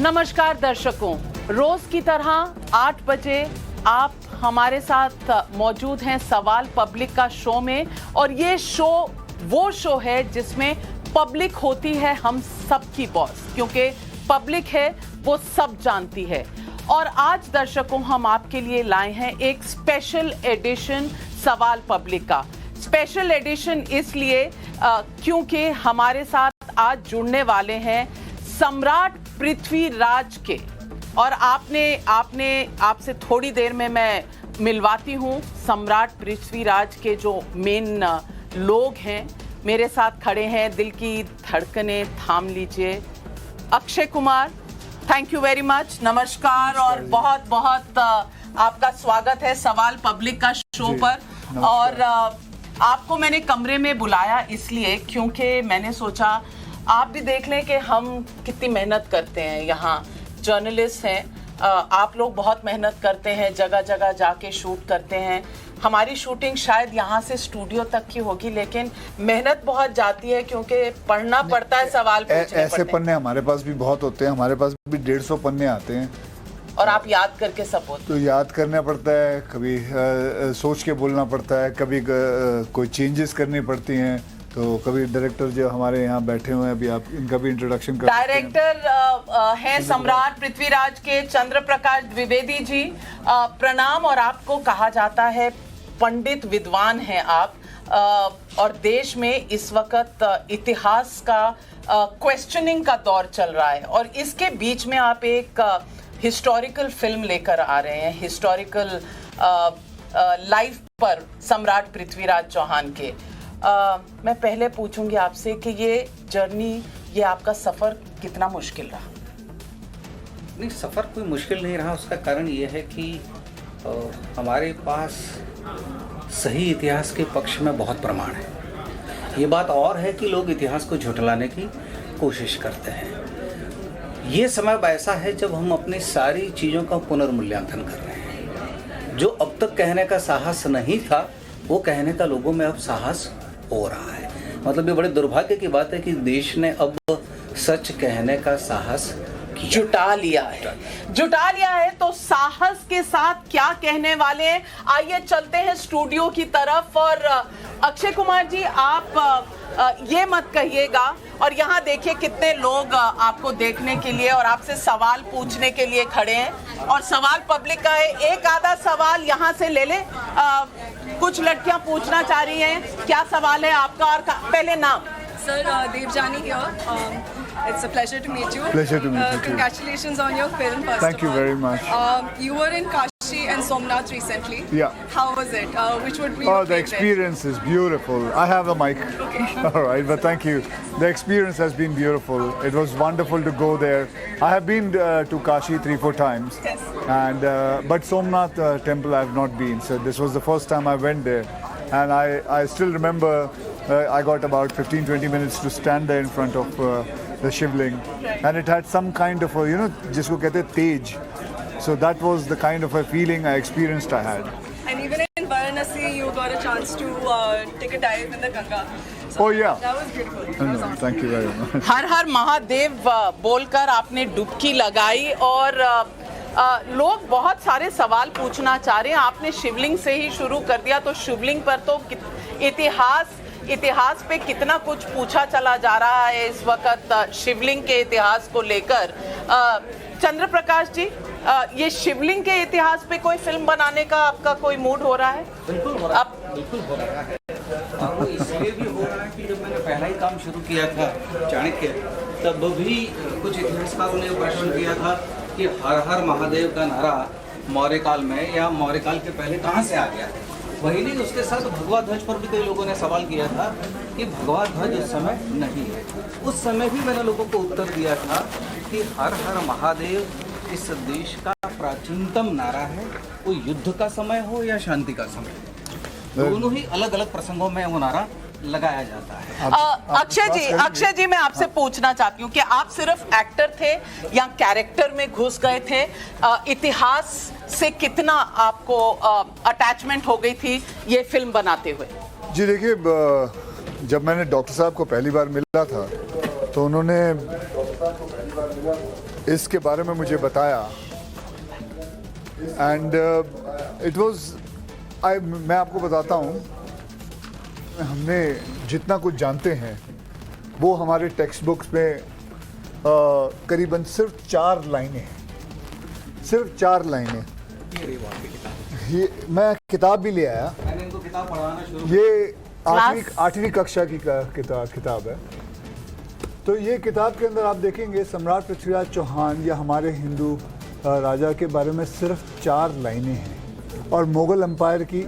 नमस्कार दर्शकों, रोज की तरह 8 बजे आप हमारे साथ मौजूद हैं सवाल पब्लिक का शो में। और ये शो वो शो है जिसमें पब्लिक होती है हम सबकी बॉस, क्योंकि पब्लिक है वो सब जानती है। और आज दर्शकों हम आपके लिए लाए हैं एक स्पेशल एडिशन सवाल पब्लिक का। स्पेशल एडिशन इसलिए क्योंकि हमारे साथ आज जुड़ने वाले हैं सम्राट पृथ्वीराज के। और आपसे थोड़ी देर में मैं मिलवाती हूँ सम्राट पृथ्वीराज के जो मेन लोग हैं। मेरे साथ खड़े हैं, दिल की धड़कनें थाम लीजिए, Akshay Kumar. Thank you very much, नमस्कार और बहुत बहुत आपका स्वागत है सवाल पब्लिक का शो पर। और आपको मैंने कमरे में बुलाया इसलिए क्योंकि मैंने सोचा आप भी देख लें कि हम कितनी मेहनत करते हैं। यहाँ जर्नलिस्ट हैं, आप लोग बहुत मेहनत करते हैं, जगह जगह जाके शूट करते हैं। हमारी शूटिंग शायद यहाँ से स्टूडियो तक की होगी, लेकिन मेहनत बहुत जाती है क्योंकि पढ़ना पड़ता है, सवाल पूछने ऐसे पन्ने हमारे पास भी बहुत होते हैं। हमारे पास भी 150 पन्ने आते हैं और आप याद करके सब बोलते तो याद करना पड़ता है, कभी सोच के बोलना पड़ता है, कभी कोई चेंजेस करनी पड़ती हैं। तो कभी डायरेक्टर जो हमारे यहाँ बैठे हुए हैं, अभी आप इनका भी इंट्रोडक्शन कर। डायरेक्टर हैं सम्राट पृथ्वीराज के चंद्र प्रकाश द्विवेदी जी, प्रणाम। और आपको कहा जाता है पंडित विद्वान हैं आप, और देश में इस वक्त इतिहास का क्वेश्चनिंग का दौर चल रहा है। और इसके बीच में आप एक हिस्टोरिकल फिल्म लेकर आ रहे हैं, हिस्टोरिकल लाइफ पर सम्राट पृथ्वीराज चौहान के। मैं पहले पूछूंगी आपसे कि ये जर्नी, ये आपका सफ़र कितना मुश्किल रहा? नहीं, सफ़र कोई मुश्किल नहीं रहा। उसका कारण ये है कि हमारे पास सही इतिहास के पक्ष में बहुत प्रमाण है। ये बात और है कि लोग इतिहास को झुठलाने की कोशिश करते हैं। ये समय ऐसा है जब हम अपनी सारी चीज़ों का पुनर्मूल्यांकन कर रहे हैं। जो अब तक कहने का साहस नहीं था, वो कहने का लोगों में अब साहस हो रहा है। मतलब ये बड़े दुर्भाग्य की बात है कि देश ने अब सच कहने का साहस जुटा लिया है। तो साहस के साथ क्या कहने वाले हैं, आइए चलते हैं स्टूडियो की तरफ। और अक्षय कुमार जी, आप ये मत कहिएगा, और यहाँ देखिए कितने लोग आपको देखने के लिए और आपसे सवाल पूछने के लिए खड़े हैं। और सवाल पब्लिक का है, एक आधा सवाल यहाँ से ले ले। कुछ लड़कियाँ पूछना चाह रही हैं, क्या सवाल है आपका? और पहले नाम। Sir, Devjani here. It's a pleasure to meet you. Pleasure to meet you too. Congratulations on your film, first Thank of you all. very much. You were in Kashi and Somnath recently. Yeah. How was it? Which would be Oh, your the favorite? experience is beautiful. I have a mic. Okay. All right, but thank you. The experience has been beautiful. It was wonderful to go there. I have been to Kashi 3-4 times. Yes. And but Somnath temple I have not been. So this was the first time I went there, and I still remember. I got about 15-20 minutes to stand there in front of the Shivling, and it had some kind of a, जिसको कहते हैं तेज. So that was the kind of a feeling I experienced. I had. And even in Varanasi, you got a chance to take a dive in the Ganga. So Oh yeah. that was beautiful. That was awesome. Thank you very much. हर हर महादेव बोलकर आपने डुबकी लगाई। और लोग बहुत सारे सवाल पूछना चाह रहे हैं। आपने शिवलिंग से ही शुरू कर दिया, तो शिवलिंग पर तो इतिहास पे कितना कुछ पूछा चला जा रहा है इस वक्त शिवलिंग के इतिहास को लेकर। चंद्र प्रकाश जी, ये शिवलिंग के इतिहास पे कोई फिल्म बनाने का आपका कोई मूड हो रहा है? बिल्कुल हो रहा है। वो इसलिए भी हो रहा है कि जब मैंने पहला ही काम शुरू किया था चाणक्य, तब भी कुछ इतिहासकारों ने प्रश्न किया था कि हर हर महादेव का नारा मौर्य काल में या मौर्य काल के पहले कहाँ से आ गया। वही नहीं, उसके साथ भगवा ध्वज पर भी कई लोगों ने सवाल किया था कि भगवा ध्वज उस समय नहीं है। उस समय भी मैंने लोगों को उत्तर दिया था कि हर हर महादेव इस देश का प्राचीनतम नारा है। वो युद्ध का समय हो या शांति का समय, दोनों ही अलग अलग प्रसंगों में वो नारा लगाया जाता है। अक्षय जी, मैं आपसे पूछना चाहती हूँ कि आप सिर्फ एक्टर थे या कैरेक्टर में घुस गए थे? इतिहास से कितना आपको अटैचमेंट हो गई थी ये फिल्म बनाते हुए? जी देखिए, जब मैंने डॉक्टर साहब को पहली बार मिला था तो उन्होंने इसके बारे में मुझे बताया एंड इट वाज मैं आपको बताता हूँ, हमने जितना कुछ जानते हैं वो हमारे टेक्स्ट बुक्स में करीबन सिर्फ 4 लाइनें हैं, सिर्फ 4 लाइनें। ये मैं किताब भी ले आया, मैंने इनको किताब पढ़ाना शुरू ये आठवीं कक्षा की किताब है। तो ये किताब के अंदर आप देखेंगे सम्राट पृथ्वीराज चौहान या हमारे हिंदू राजा के बारे में सिर्फ 4 लाइनें हैं और मुगल एम्पायर की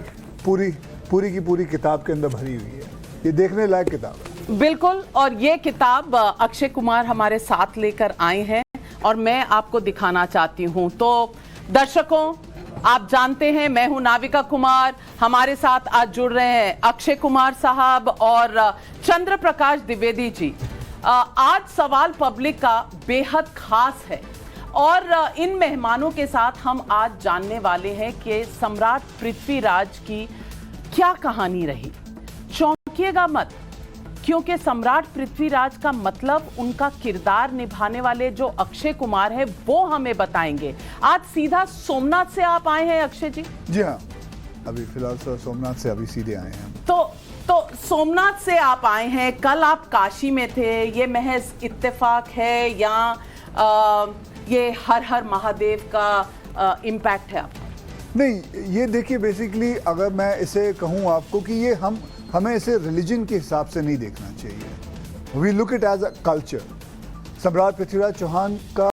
पूरी किताब के अंदर भरी हुई है। ये देखने लायक किताब है बिल्कुल। और ये किताब अक्षय कुमार हमारे साथ लेकर आए हैं और मैं आपको दिखाना चाहती हूं। तो दर्शकों, आप जानते हैं मैं हूं नाविका कुमार, हमारे साथ आज जुड़ रहे हैं अक्षय कुमार साहब और चंद्र प्रकाश द्विवेदी जी। आज सवाल पब्लिक का बेहद खास है और इन मेहमानों के साथ हम आज जानने वाले हैं कि सम्राट पृथ्वीराज की क्या कहानी रही। चौंकिएगा मत, क्योंकि सम्राट पृथ्वीराज का मतलब उनका किरदार निभाने वाले जो अक्षय कुमार है वो हमें बताएंगे। आज सीधा सोमनाथ से आप आए हैं अक्षय जी? जी हाँ, अभी फिलहाल सोमनाथ से अभी सीधे आए हैं। तो सोमनाथ से आप आए हैं, कल आप काशी में थे, ये महज इत्तेफाक है या ये हर हर महादेव का इम्पैक्ट है आपका? नहीं, ये देखिए बेसिकली अगर मैं इसे कहूँ आपको कि ये हमें इसे रिलीजन के हिसाब से नहीं देखना चाहिए। We look it as a culture. सम्राट पृथ्वीराज चौहान का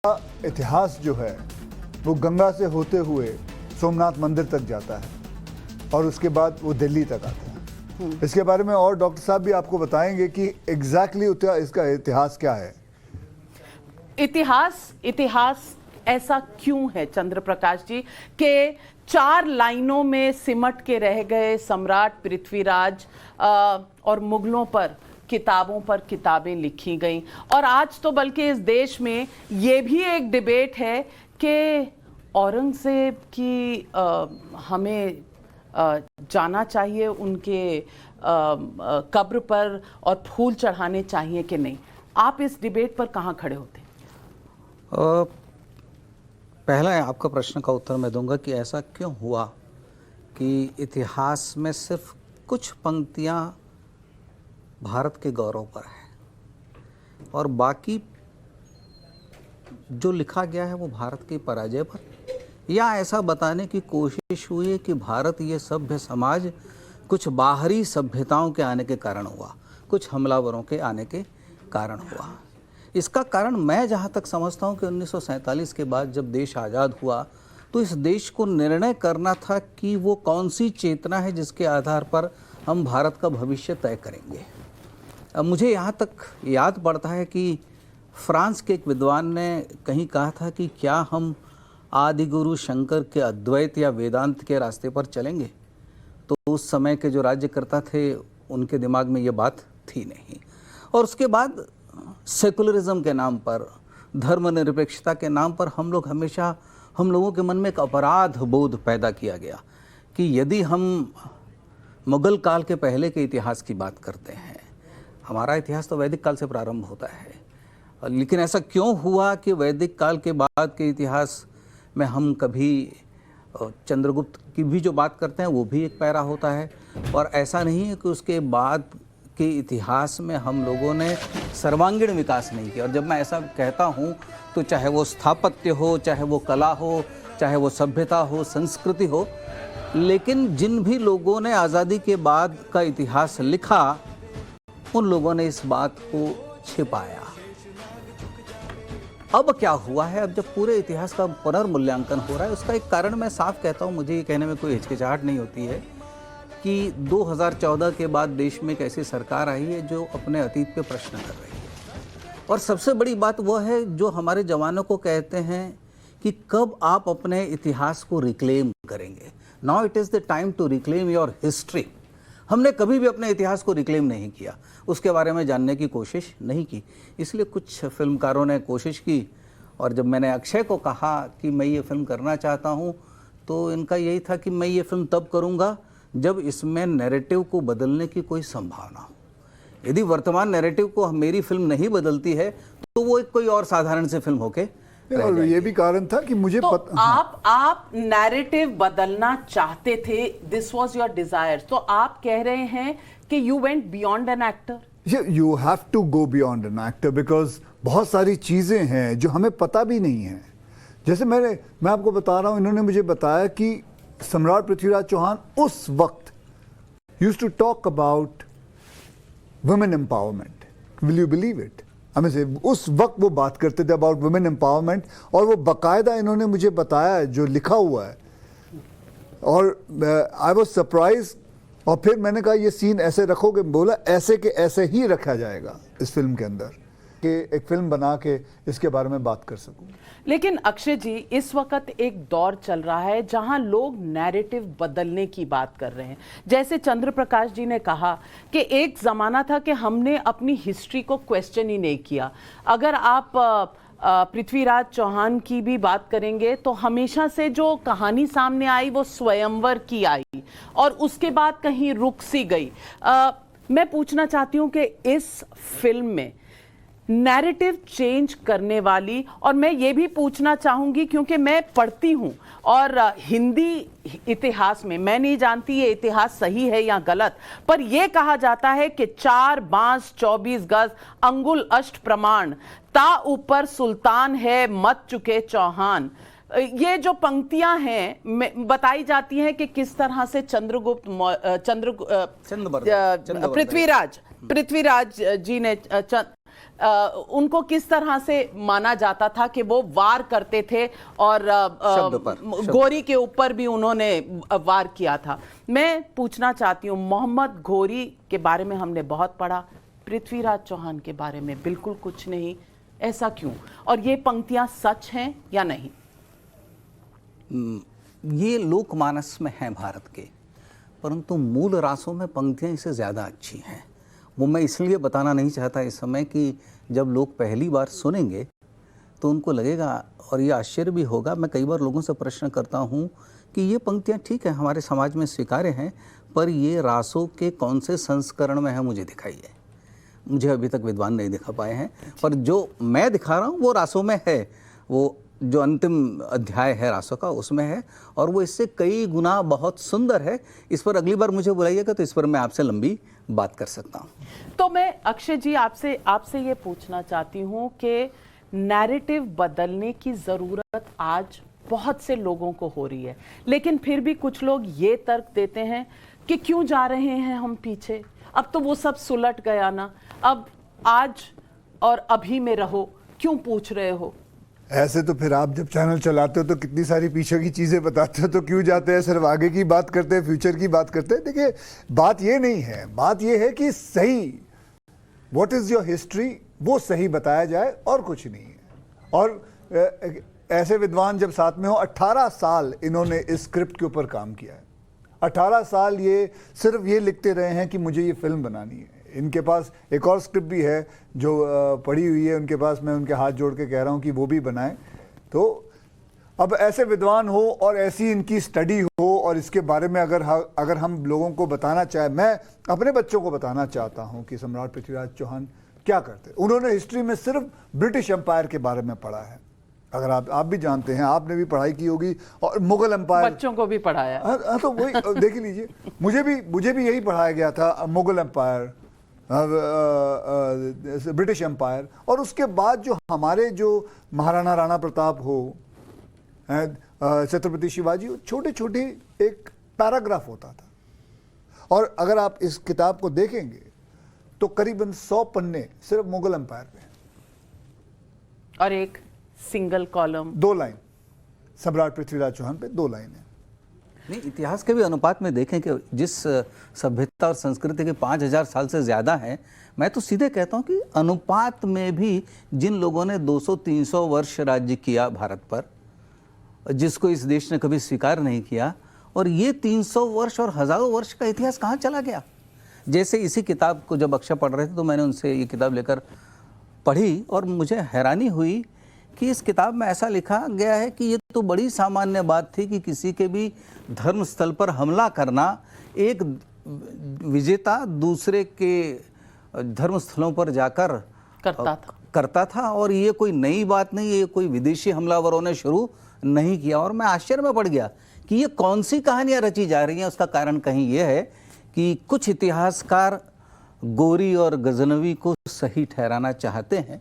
इतिहास जो है वो गंगा से होते हुए सोमनाथ मंदिर तक जाता है और उसके बाद वो दिल्ली तक आता है। इसके बारे में और डॉक्टर साहब भी आपको बताएंगे कि एग्जैक्टली इसका इतिहास क्या है। इतिहास ऐसा क्यों है चंद्र प्रकाश जी के 4 लाइनों में सिमट के रह गए सम्राट पृथ्वीराज और मुगलों पर किताबों पर किताबें लिखी गईं। और आज तो बल्कि इस देश में ये भी एक डिबेट है कि औरंगजेब की हमें जाना चाहिए उनके कब्र पर और फूल चढ़ाने चाहिए कि नहीं। आप इस डिबेट पर कहाँ खड़े होते हैं? पहला आपका प्रश्न का उत्तर मैं दूंगा कि ऐसा क्यों हुआ कि इतिहास में सिर्फ कुछ पंक्तियां भारत के गौरव पर है और बाकी जो लिखा गया है वो भारत की पराजय पर, या ऐसा बताने की कोशिश हुई है कि भारत ये सभ्य समाज कुछ बाहरी सभ्यताओं के आने के कारण हुआ, कुछ हमलावरों के आने के कारण हुआ। इसका कारण मैं जहाँ तक समझता हूँ कि 1947 के बाद जब देश आज़ाद हुआ तो इस देश को निर्णय करना था कि वो कौन सी चेतना है जिसके आधार पर हम भारत का भविष्य तय करेंगे। अब मुझे यहाँ तक याद पड़ता है कि फ्रांस के एक विद्वान ने कहीं कहा था कि क्या हम आदि गुरु शंकर के अद्वैत या वेदांत के रास्ते पर चलेंगे। तो उस समय के जो राज्यकर्ता थे उनके दिमाग में ये बात थी नहीं। और उसके बाद सेकुलरिज्म के नाम पर, धर्मनिरपेक्षता के नाम पर हम लोगों के मन में एक अपराध बोध पैदा किया गया कि यदि हम मुगल काल के पहले के इतिहास की बात करते हैं, हमारा इतिहास तो वैदिक काल से प्रारंभ होता है, लेकिन ऐसा क्यों हुआ कि वैदिक काल के बाद के इतिहास में हम कभी चंद्रगुप्त की भी जो बात करते हैं वो भी एक पैरा होता है, और ऐसा नहीं है कि उसके बाद के इतिहास में हम लोगों ने सर्वांगीण विकास नहीं किया। और जब मैं ऐसा कहता हूँ तो चाहे वो स्थापत्य हो, चाहे वो कला हो, चाहे वो सभ्यता हो, संस्कृति हो, लेकिन जिन भी लोगों ने आज़ादी के बाद का इतिहास लिखा उन लोगों ने इस बात को छिपाया। अब क्या हुआ है, अब जब पूरे इतिहास का पुनर्मूल्यांकन हो रहा है, उसका एक कारण मैं साफ कहता हूँ, मुझे ये कहने में कोई हिचकिचाहट नहीं होती है कि 2014 के बाद देश में एक ऐसी सरकार आई है जो अपने अतीत पे प्रश्न कर रही है। और सबसे बड़ी बात वो है जो हमारे जवानों को कहते हैं कि कब आप अपने इतिहास को रिक्लेम करेंगे। Now it is the time to reclaim your history. हमने कभी भी अपने इतिहास को रिक्लेम नहीं किया, उसके बारे में जानने की कोशिश नहीं की। इसलिए कुछ फिल्मकारों ने कोशिश की, और जब मैंने अक्षय को कहा कि मैं ये फिल्म करना चाहता हूँ तो इनका यही था कि मैं ये फिल्म तब करूँगा जब इसमें नैरेटिव को बदलने की कोई संभावना हो। यदि वर्तमान नैरेटिव को मेरी फिल्म नहीं बदलती है तो वो एक कोई और साधारण से फिल्म होके और ये भी कारण था कि मुझे तो आप नैरेटिव बदलना चाहते थे, दिस वाज योर डिजायर, तो आप कह रहे हैं कि you went beyond an actor. You have to go beyond an actor because बहुत सारी चीजें हैं जो हमें पता भी नहीं है। जैसे मैं आपको बता रहा हूं, इन्होंने मुझे बताया कि सम्राट पृथ्वीराज चौहान उस वक्त used to talk about women empowerment. Will you believe it? हमें से उस वक्त वो बात करते थे अबाउट वुमेन एम्पावरमेंट, और वो बाकायदा इन्होंने मुझे बताया जो लिखा हुआ है, और आई वाज सरप्राइज। और फिर मैंने कहा ये सीन ऐसे रखोगे? बोला ऐसे के ऐसे ही रखा जाएगा इस फिल्म के अंदर, कि एक फिल्म बना के इसके बारे में बात कर सकूं। लेकिन अक्षय जी, इस वक्त एक दौर चल रहा है जहां लोग नैरेटिव बदलने की बात कर रहे हैं। जैसे चंद्र प्रकाश जी ने कहा कि एक जमाना था कि हमने अपनी हिस्ट्री को क्वेश्चन ही नहीं किया। अगर आप पृथ्वीराज चौहान की भी बात करेंगे तो हमेशा से जो कहानी सामने आई वो स्वयंवर की आई, और उसके बाद कहीं रुक सी गई। मैं पूछना चाहती हूं कि इस फिल्म में नैरेटिव चेंज करने वाली, और मैं ये भी पूछना चाहूंगी क्योंकि मैं पढ़ती हूं और हिंदी इतिहास में, मैं नहीं जानती ये इतिहास सही है या गलत, पर यह कहा जाता है कि 4 बांस 24 गज अंगुल अष्ट प्रमाण, ता ऊपर सुल्तान है मत चुके चौहान। ये जो पंक्तियां हैं बताई जाती हैं कि किस तरह से पृथ्वीराज जी ने उनको किस तरह से माना जाता था कि वो वार करते थे, और गोरी के ऊपर भी उन्होंने वार किया था। मैं पूछना चाहती हूँ, मोहम्मद घोरी के बारे में हमने बहुत पढ़ा, पृथ्वीराज चौहान के बारे में बिल्कुल कुछ नहीं, ऐसा क्यों? और ये पंक्तियां सच हैं या नहीं? ये लोकमानस में है भारत के, परंतु मूल रासों में पंक्तियां इससे ज़्यादा अच्छी हैं। वो मैं इसलिए बताना नहीं चाहता इस समय कि जब लोग पहली बार सुनेंगे तो उनको लगेगा, और ये आश्चर्य भी होगा। मैं कई बार लोगों से प्रश्न करता हूँ कि ये पंक्तियाँ ठीक है हमारे समाज में स्वीकार्य हैं, पर ये रासों के कौन से संस्करण में है मुझे दिखाइए। मुझे अभी तक विद्वान नहीं दिखा पाए हैं, पर जो मैं दिखा रहा हूँ वो रासों में है। वो जो अंतिम अध्याय है रासों का उसमें है, और वो इससे कई गुना बहुत सुंदर है। इस पर अगली बार मुझे बुलाइएगा तो इस पर मैं आपसे लंबी बात कर सकता हूँ। तो मैं अक्षय जी आपसे ये पूछना चाहती हूँ कि नैरेटिव बदलने की ज़रूरत आज बहुत से लोगों को हो रही है, लेकिन फिर भी कुछ लोग ये तर्क देते हैं कि क्यों जा रहे हैं हम पीछे, अब तो वो सब सुलट गया ना, अब आज और अभी में रहो, क्यों पूछ रहे हो? ऐसे तो फिर आप जब चैनल चलाते हो तो कितनी सारी पीछे की चीज़ें बताते हो, तो क्यों जाते हैं? सिर्फ आगे की बात करते हैं, फ्यूचर की बात करते हैं। देखिए, बात ये नहीं है, बात ये है कि सही व्हाट इज़ योर हिस्ट्री वो सही बताया जाए, और कुछ नहीं है। और ऐसे विद्वान जब साथ में हो, 18 साल इन्होंने इस स्क्रिप्ट के ऊपर काम किया है। 18 साल ये सिर्फ ये लिखते रहे हैं कि मुझे ये फिल्म बनानी है। इनके पास एक और स्क्रिप्ट भी है जो पड़ी हुई है उनके पास, मैं उनके हाथ जोड़ के कह रहा हूँ कि वो भी बनाएं। तो अब ऐसे विद्वान हो और ऐसी इनकी स्टडी हो, और इसके बारे में अगर हम लोगों को बताना चाहे, मैं अपने बच्चों को बताना चाहता हूँ कि सम्राट पृथ्वीराज चौहान क्या करते। उन्होंने हिस्ट्री में सिर्फ ब्रिटिश एम्पायर के बारे में पढ़ा है। अगर आप भी जानते हैं, आपने भी पढ़ाई की होगी, और मुगल एम्पायर बच्चों को भी पढ़ाया। हाँ, तो वही देख लीजिए, मुझे भी यही पढ़ाया गया था, मुगल एम्पायर, ब्रिटिश एम्पायर, और उसके बाद जो हमारे जो महाराणा राणा प्रताप हो, छत्रपति शिवाजी, छोटे छोटे एक पैराग्राफ होता था। और अगर आप इस किताब को देखेंगे तो करीबन 100 पन्ने सिर्फ मुगल एम्पायर पे हैं, और एक सिंगल कॉलम 2 लाइन सम्राट पृथ्वीराज चौहान पे 2 लाइन है। नहीं, इतिहास के भी अनुपात में देखें कि जिस सभ्यता और संस्कृति के 5000 साल से ज़्यादा है, मैं तो सीधे कहता हूँ कि अनुपात में भी जिन लोगों ने 200-300 वर्ष राज्य किया भारत पर, जिसको इस देश ने कभी स्वीकार नहीं किया, और ये 300 वर्ष और हज़ारों वर्ष का इतिहास कहाँ चला गया। जैसे इसी किताब को जब अक्षय पढ़ रहे थे तो मैंने उनसे ये किताब लेकर पढ़ी, और मुझे हैरानी हुई कि इस किताब में ऐसा लिखा गया है कि ये तो बड़ी सामान्य बात थी कि किसी के भी धर्म स्थल पर हमला करना, एक विजेता दूसरे के धर्म स्थलों पर जाकर करता था और ये कोई नई बात नहीं है, ये कोई विदेशी हमलावरों ने शुरू नहीं किया। और मैं आश्चर्य में पड़ गया कि ये कौन सी कहानियां रची जा रही हैं। उसका कारण कहीं ये है कि कुछ इतिहासकार गोरी और गजनवी को सही ठहराना चाहते हैं,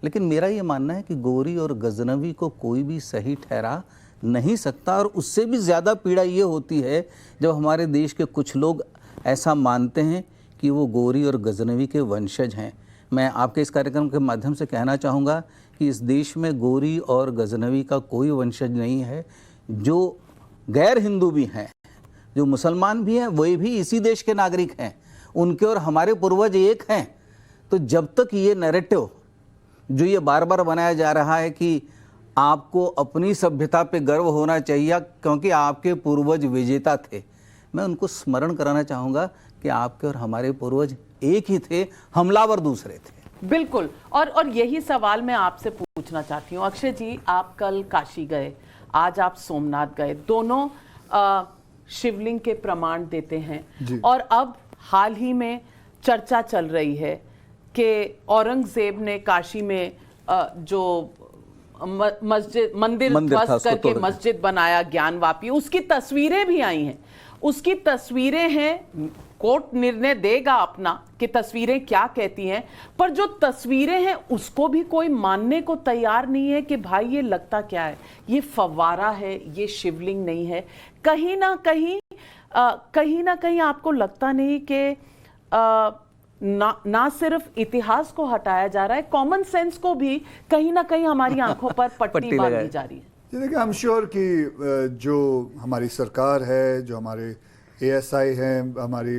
लेकिन मेरा ये मानना है कि गोरी और गजनवी को कोई भी सही ठहरा नहीं सकता। और उससे भी ज़्यादा पीड़ा ये होती है जब हमारे देश के कुछ लोग ऐसा मानते हैं कि वो गोरी और गजनवी के वंशज हैं। मैं आपके इस कार्यक्रम के माध्यम से कहना चाहूँगा कि इस देश में गोरी और गजनवी का कोई वंशज नहीं है। जो गैर हिंदू भी हैं, जो मुसलमान भी हैं, वही भी इसी देश के नागरिक हैं, उनके और हमारे पूर्वज एक हैं। तो जब तक ये नैरेटिव जो ये बार बार बनाया जा रहा है कि आपको अपनी सभ्यता पे गर्व होना चाहिए क्योंकि आपके पूर्वज विजेता थे, मैं उनको स्मरण कराना चाहूँगा कि आपके और हमारे पूर्वज एक ही थे, हमलावर दूसरे थे। बिल्कुल। और यही सवाल मैं आपसे पूछना चाहती हूँ। अक्षय जी, आप कल काशी गए, आज आप सोमनाथ गए, दोनों शिवलिंग के प्रमाण देते हैं। और अब हाल ही में चर्चा चल रही है कि औरंगजेब ने काशी में जो मंदिर ध्वस्त करके मस्जिद बनाया ज्ञानवापी, उसकी तस्वीरें भी आई हैं। उसकी तस्वीरें हैं, कोर्ट निर्णय देगा अपना कि तस्वीरें क्या कहती हैं, पर जो तस्वीरें हैं उसको भी कोई मानने को तैयार नहीं है कि भाई ये लगता क्या है, ये फव्वारा है, ये शिवलिंग नहीं है। कहीं ना कहीं आपको लगता नहीं कि ना सिर्फ इतिहास को हटाया जा रहा है, कॉमन सेंस को भी कहीं ना कहीं हमारी आंखों पर पट्टी बांधी जा रही है। देखिए, आई एम श्योर कि जो हमारी सरकार है, जो हमारे ASI हैं, हमारी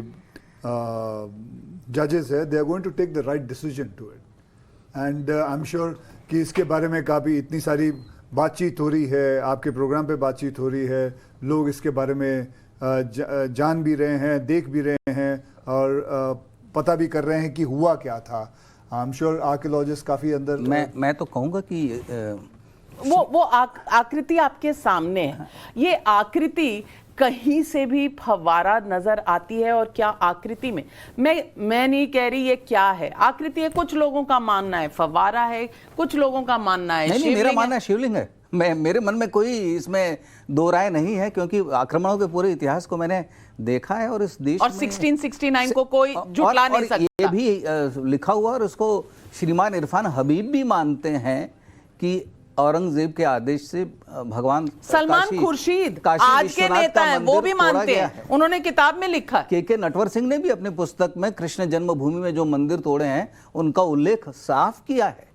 जजेस है, they are going to take the right decision to it. And I am sure कि इसके बारे में काफ़ी इतनी सारी बातचीत हो रही है, आपके प्रोग्राम पे बातचीत हो रही है, लोग इसके बारे में जान भी रहे हैं, देख भी रहे हैं और पता भी कर रहे हैं कि हुआ क्या था। आई एम श्योर आर्कियोलॉजिस्ट काफ़ी अंदर मैं तो कहूँगा कि वो आकृति आपके सामने है। ये आकृति कहीं से भी फव्वारा नजर आती है और क्या आकृति में, मैं नहीं कह रही ये क्या है, आकृति है। कुछ लोगों का मानना है फव्वारा है, कुछ लोगों का मानना है नहीं, मेरा मानना है शिवलिंग है। मेरे मन में कोई इसमें दो राय नहीं है, क्योंकि आक्रमणों के पूरे इतिहास को मैंने देखा है और इस देश और 1669 को कोई झुटला नहीं सकता। ये भी लिखा हुआ और उसको श्रीमान इरफान हबीब भी मानते हैं कि औरंगजेब के आदेश से भगवान सलमान खुर्शीद आज के नेता हैं, वो भी मानते हैं, उन्होंने किताब में लिखा। के नटवर सिंह ने भी अपनी पुस्तक में कृष्ण जन्मभूमि में जो मंदिर तोड़े हैं उनका उल्लेख साफ किया है।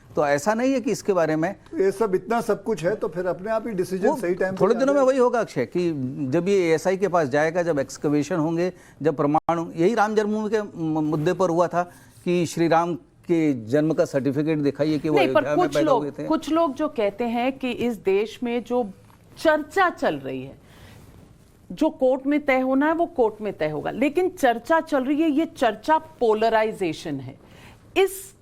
तो ऐसा नहीं है कि इसके बारे में ये सब इतना सब कुछ है तो फिर अपने आप ही डिसीजन सही टाइम थोड़े दिनों में वही होगा अक्षय, कि जब ये ASI के पास जाएगा, जब एक्सकवेशन होंगे, जब प्रमाण, यही राम जन्मभूमि के मुद्दे पर हुआ था कि श्री राम के जन्म का सर्टिफिकेट दिखाइए कि वो अयोध्या में पैदा हुए थे। कुछ लोग जो कहते हैं कि इस देश में जो चर्चा चल रही है, जो कोर्ट में तय होना है वो कोर्ट में तय होगा, लेकिन चर्चा चल रही है, ये चर्चा पोलराइजेशन है।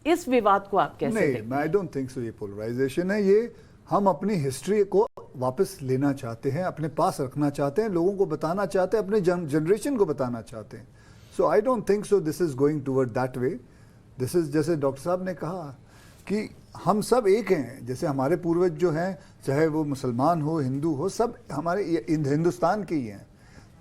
इस विवाद को आप कैसे देखते हैं? आई डोंट थिंक सो ये पोलराइजेशन है। ये हम अपनी हिस्ट्री को वापस लेना चाहते हैं, अपने पास रखना चाहते हैं, लोगों को बताना चाहते हैं, अपने जनरेशन को बताना चाहते हैं। So I don't think so this is going toward that way. This is, जैसे डॉक्टर साहब ने कहा कि हम सब एक हैं, जैसे हमारे पूर्वज जो हैं, चाहे वो मुसलमान हो, हिंदू हो, सब हमारे हिंदुस्तान के ही हैं।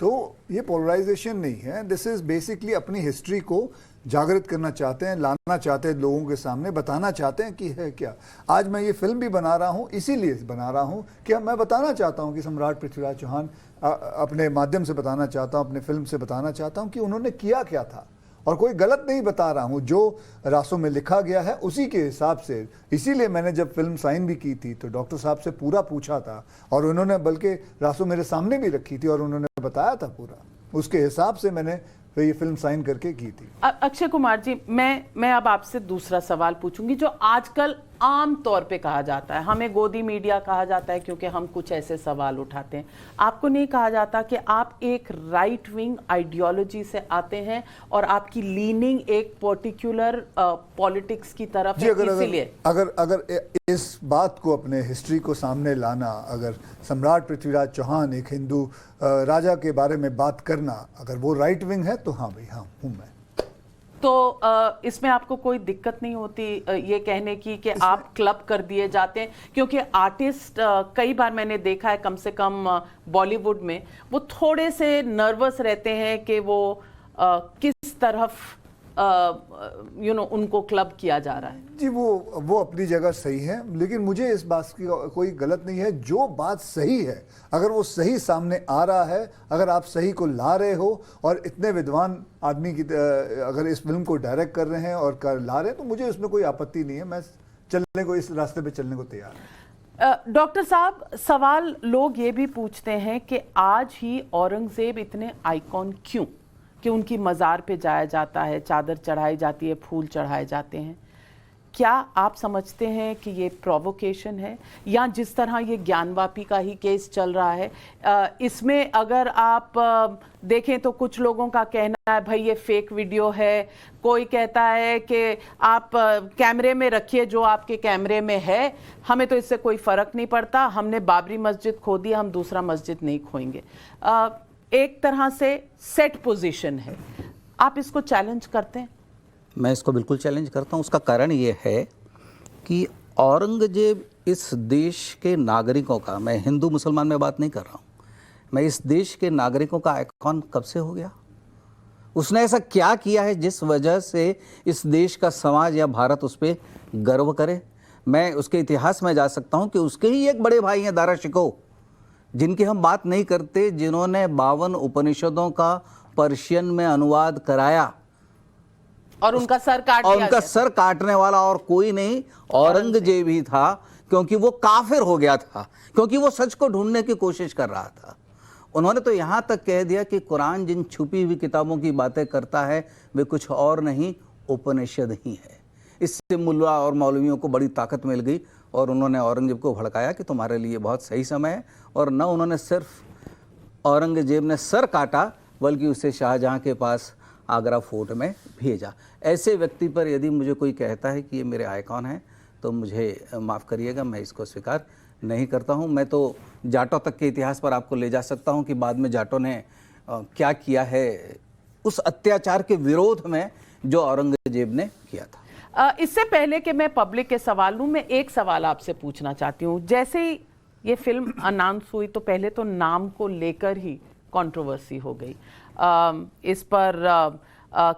तो ये पोलराइजेशन नहीं है। दिस इज बेसिकली अपनी हिस्ट्री को जागृत करना चाहते हैं, लाना चाहते हैं, लोगों के सामने बताना चाहते हैं कि है क्या। आज मैं ये फिल्म भी बना रहा हूँ, इसीलिए बना रहा हूँ कि मैं बताना चाहता हूँ कि सम्राट पृथ्वीराज चौहान, अपने माध्यम से बताना चाहता हूँ, अपने फिल्म से बताना चाहता हूँ कि उन्होंने किया क्या था, और कोई गलत नहीं बता रहा हूँ, जो रासों में लिखा गया है उसी के हिसाब से। इसीलिए मैंने जब फिल्म साइन भी की थी तो डॉक्टर साहब से पूरा पूछा था, और उन्होंने बल्कि रासों मेरे सामने भी रखी थी और उन्होंने बताया था पूरा, उसके हिसाब से मैंने ये फिल्म साइन करके की थी। अक्षय कुमार जी, मैं अब आपसे दूसरा सवाल पूछूंगी जो आजकल आम तौर पे कहा जाता है, हमें गोदी मीडिया कहा जाता है क्योंकि हम कुछ ऐसे सवाल उठाते हैं। आपको नहीं कहा जाता कि आप एक राइट विंग आइडियोलॉजी से आते हैं और आपकी लीनिंग एक पर्टिकुलर पॉलिटिक्स की तरफ है, इसीलिए अगर इस बात को, अपने हिस्ट्री को सामने लाना, अगर सम्राट पृथ्वीराज चौहान एक हिंदू राजा के बारे में बात करना, अगर वो राइट विंग है तो हाँ भाई, हाँ हूँ मैं। तो इसमें आपको कोई दिक्कत नहीं होती ये कहने की कि आप क्लब कर दिए जाते हैं? क्योंकि आर्टिस्ट कई बार मैंने देखा है, कम से कम बॉलीवुड में, वो थोड़े से नर्वस रहते हैं कि वो किस तरफ उनको क्लब किया जा रहा है। जी वो अपनी जगह सही है, लेकिन मुझे इस बात की कोई गलत नहीं है। जो बात सही है, अगर वो सही सामने आ रहा है, अगर आप सही को ला रहे हो और इतने विद्वान आदमी की अगर इस फिल्म को डायरेक्ट कर रहे हैं और ला रहे हैं, तो मुझे उसमें कोई आपत्ति नहीं है। मैं चलने को, इस रास्ते पे चलने को तैयार हूँ। डॉक्टर साहब, सवाल लोग ये भी पूछते हैं कि आज ही औरंगजेब इतने आइकॉन क्यों, कि उनकी मज़ार पे जाया जाता है, चादर चढ़ाई जाती है, फूल चढ़ाए जाते हैं। क्या आप समझते हैं कि ये प्रोवोकेशन है, या जिस तरह ये ज्ञानवापी का ही केस चल रहा है, इसमें अगर आप देखें तो कुछ लोगों का कहना है भाई ये फेक वीडियो है, कोई कहता है कि आप कैमरे में रखिए जो आपके कैमरे में है, हमें तो इससे कोई फ़र्क नहीं पड़ता, हमने बाबरी मस्जिद खो दी, हम दूसरा मस्जिद नहीं खोएंगे। एक तरह से सेट पोजीशन है, आप इसको चैलेंज करते हैं? मैं इसको बिल्कुल चैलेंज करता हूँ। उसका कारण ये है कि औरंगजेब इस देश के नागरिकों का, मैं हिंदू मुसलमान में बात नहीं कर रहा हूँ, मैं इस देश के नागरिकों का आइकॉन कब से हो गया? उसने ऐसा क्या किया है जिस वजह से इस देश का समाज या भारत उस पर गर्व करे? मैं उसके इतिहास में जा सकता हूँ कि उसके ही एक बड़े भाई हैं दारा शिकोह, जिनकी हम बात नहीं करते, जिन्होंने 52 उपनिषदों का पर्शियन में अनुवाद कराया और उनका सर काट दिया। और उनका सर काटने वाला और कोई नहीं, औरंगजेब ही था, क्योंकि वो काफिर हो गया था, क्योंकि वो सच को ढूंढने की कोशिश कर रहा था। उन्होंने तो यहाँ तक कह दिया कि कुरान जिन छुपी हुई किताबों की बातें करता है वे कुछ और नहीं, उपनिषद ही है। इससे मुल्ला और मौलवियों को बड़ी ताकत मिल गई और उन्होंने औरंगजेब को भड़काया कि तुम्हारे लिए बहुत सही समय है। और न उन्होंने सिर्फ औरंगजेब ने सर काटा, बल्कि उसे शाहजहां के पास आगरा फोर्ट में भेजा। ऐसे व्यक्ति पर यदि मुझे कोई कहता है कि ये मेरे आइकॉन हैं, तो मुझे माफ़ करिएगा, मैं इसको स्वीकार नहीं करता हूँ। मैं तो जाटों तक के इतिहास पर आपको ले जा सकता हूँ कि बाद में जाटों ने क्या किया है उस अत्याचार के विरोध में जो औरंगजेब ने किया था। इससे पहले कि मैं पब्लिक के सवाल लूँ, मैं एक सवाल आपसे पूछना चाहती हूँ। जैसे ही ये फिल्म अनाउंस हुई तो पहले तो नाम को लेकर ही कंट्रोवर्सी हो गई। इस पर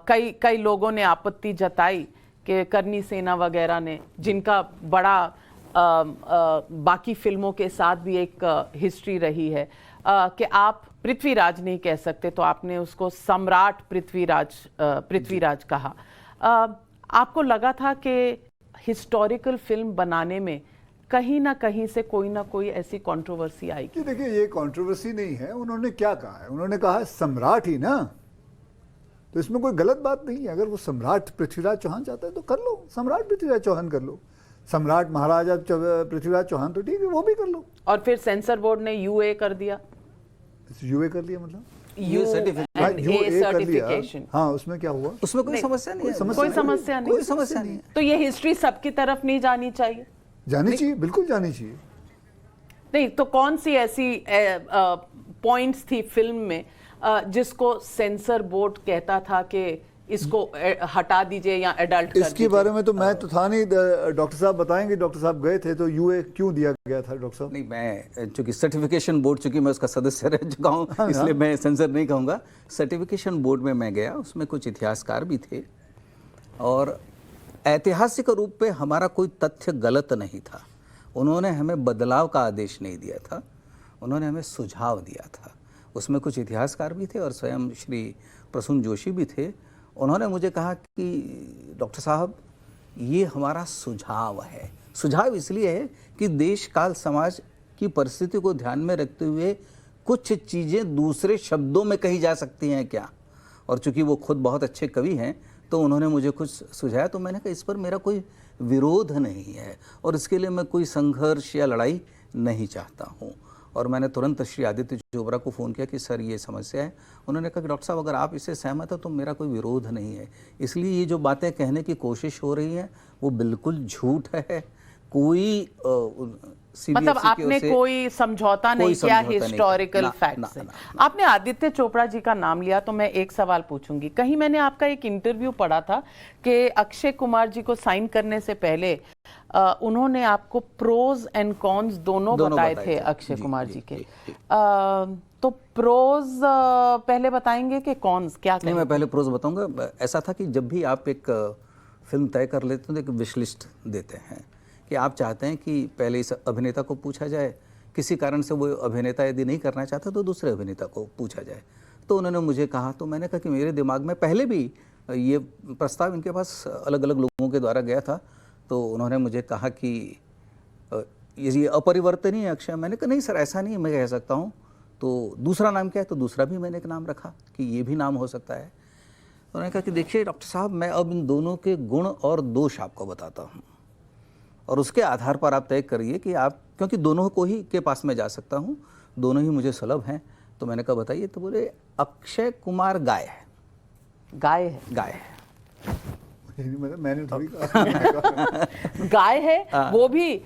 कई लोगों ने आपत्ति जताई कि करनी सेना वगैरह ने, जिनका बड़ा बाकी फिल्मों के साथ भी एक हिस्ट्री रही है, कि आप पृथ्वीराज नहीं कह सकते, तो आपने उसको सम्राट पृथ्वीराज कहा। आपको लगा था कि हिस्टोरिकल फिल्म बनाने में कहीं ना कहीं से कोई ना कोई ऐसी कंट्रोवर्सी आएगी? देखिए, ये कंट्रोवर्सी नहीं है। उन्होंने क्या कहा है? उन्होंने कहा है सम्राट ही ना, तो इसमें कोई गलत बात नहीं है। अगर वो सम्राट पृथ्वीराज चौहान चाहता है तो कर लो, सम्राट पृथ्वीराज चौहान कर लो। सम्राट महाराजा पृथ्वीराज चौहान तो ठीक है, वो भी कर लो। और फिर सेंसर बोर्ड ने यूए कर दिया। यूए कर लिया मतलब यूए सर्टिफिकेशन। हाँ, उसमें क्या हुआ? उसमें कोई समस्या नहीं है, कोई समस्या नहीं। तो ये हिस्ट्री सबकी तरफ नहीं जानी चाहिए? जानी चाहिए, बिल्कुल जानी चाहिए। नहीं तो कौन सी ऐसी पॉइंट्स थी फिल्म में जिसको सेंसर बोर्ड कहता था कि इसको हटा दीजिए या एडल्ट कर इसके बारे में तो मैं तो था नहीं, डॉक्टर साहब बताएंगे। डॉक्टर साहब गए थे तो यूए क्यों दिया गया था डॉक्टर साहब? नहीं, मैं चूंकि सर्टिफिकेशन बोर्ड, चूंकि मैं उसका सदस्य रह चुका हूँ, इसलिए मैं सेंसर नहीं कहूँगा। सर्टिफिकेशन बोर्ड में मैं गया, उसमें कुछ इतिहासकार भी थे और ऐतिहासिक रूप पे हमारा कोई तथ्य गलत नहीं था। उन्होंने हमें बदलाव का आदेश नहीं दिया था, उन्होंने हमें सुझाव दिया था। उसमें कुछ इतिहासकार भी थे और स्वयं श्री प्रसून जोशी भी थे। उन्होंने मुझे कहा कि डॉक्टर साहब, ये हमारा सुझाव है। सुझाव इसलिए है कि देश काल समाज की परिस्थिति को ध्यान में रखते हुए कुछ चीज़ें दूसरे शब्दों में कही जा सकती हैं क्या। और चूंकि वो खुद बहुत अच्छे कवि हैं तो उन्होंने मुझे कुछ सुझाया, तो मैंने कहा इस पर मेरा कोई विरोध नहीं है और इसके लिए मैं कोई संघर्ष या लड़ाई नहीं चाहता हूँ। और मैंने तुरंत श्री आदित्य चोपड़ा को फ़ोन किया कि सर ये समस्या है। उन्होंने कहा कि डॉक्टर साहब अगर आप इससे सहमत हो तो मेरा कोई विरोध नहीं है। इसलिए ये जो बातें कहने की कोशिश हो रही हैं वो बिल्कुल झूठ है। कोई मतलब आपने कोई समझौता नहीं किया हिस्टोरिकल फैक्ट से। आपने आदित्य चोपड़ा जी का नाम लिया तो मैं एक सवाल पूछूंगी। कहीं मैंने आपका एक इंटरव्यू पढ़ा था कि अक्षय कुमार जी को साइन करने से पहले उन्होंने आपको प्रोज एंड कॉन्स दोनों बताए थे अक्षय कुमार जी के। तो प्रोज पहले बताएंगे कि कॉन्स क्या? नहीं, मैं पहले प्रोज बताऊंगा। ऐसा था कि जब भी आप एक फिल्म तय कर लेते हैं तो एक विश लिस्ट देते हैं कि आप चाहते हैं कि पहले इस अभिनेता को पूछा जाए, किसी कारण से वो अभिनेता यदि नहीं करना चाहता तो दूसरे अभिनेता को पूछा जाए। तो उन्होंने मुझे कहा, तो मैंने कहा कि मेरे दिमाग में पहले भी ये प्रस्ताव इनके पास अलग अलग लोगों के द्वारा गया था। तो उन्होंने मुझे कहा कि ये अपरिवर्तनीय अक्षय। मैंने कहा नहीं सर, ऐसा नहीं मैं कह सकता हूँ। तो दूसरा नाम क्या है? तो दूसरा भी मैंने एक नाम रखा कि ये भी नाम हो सकता है। उन्होंने कहा कि देखिए डॉक्टर साहब, मैं अब इन दोनों के गुण और दोष आपको बताता हूँ और उसके आधार पर आप तय करिए कि आप, क्योंकि दोनों को ही के पास में जा सकता हूँ, दोनों ही मुझे सुलभ हैं। तो मैंने कहा बताइए। तो बोले अक्षय कुमार गाय है। गाय है? गाय है। मैंने थोड़ी कहा गाय है, वो भी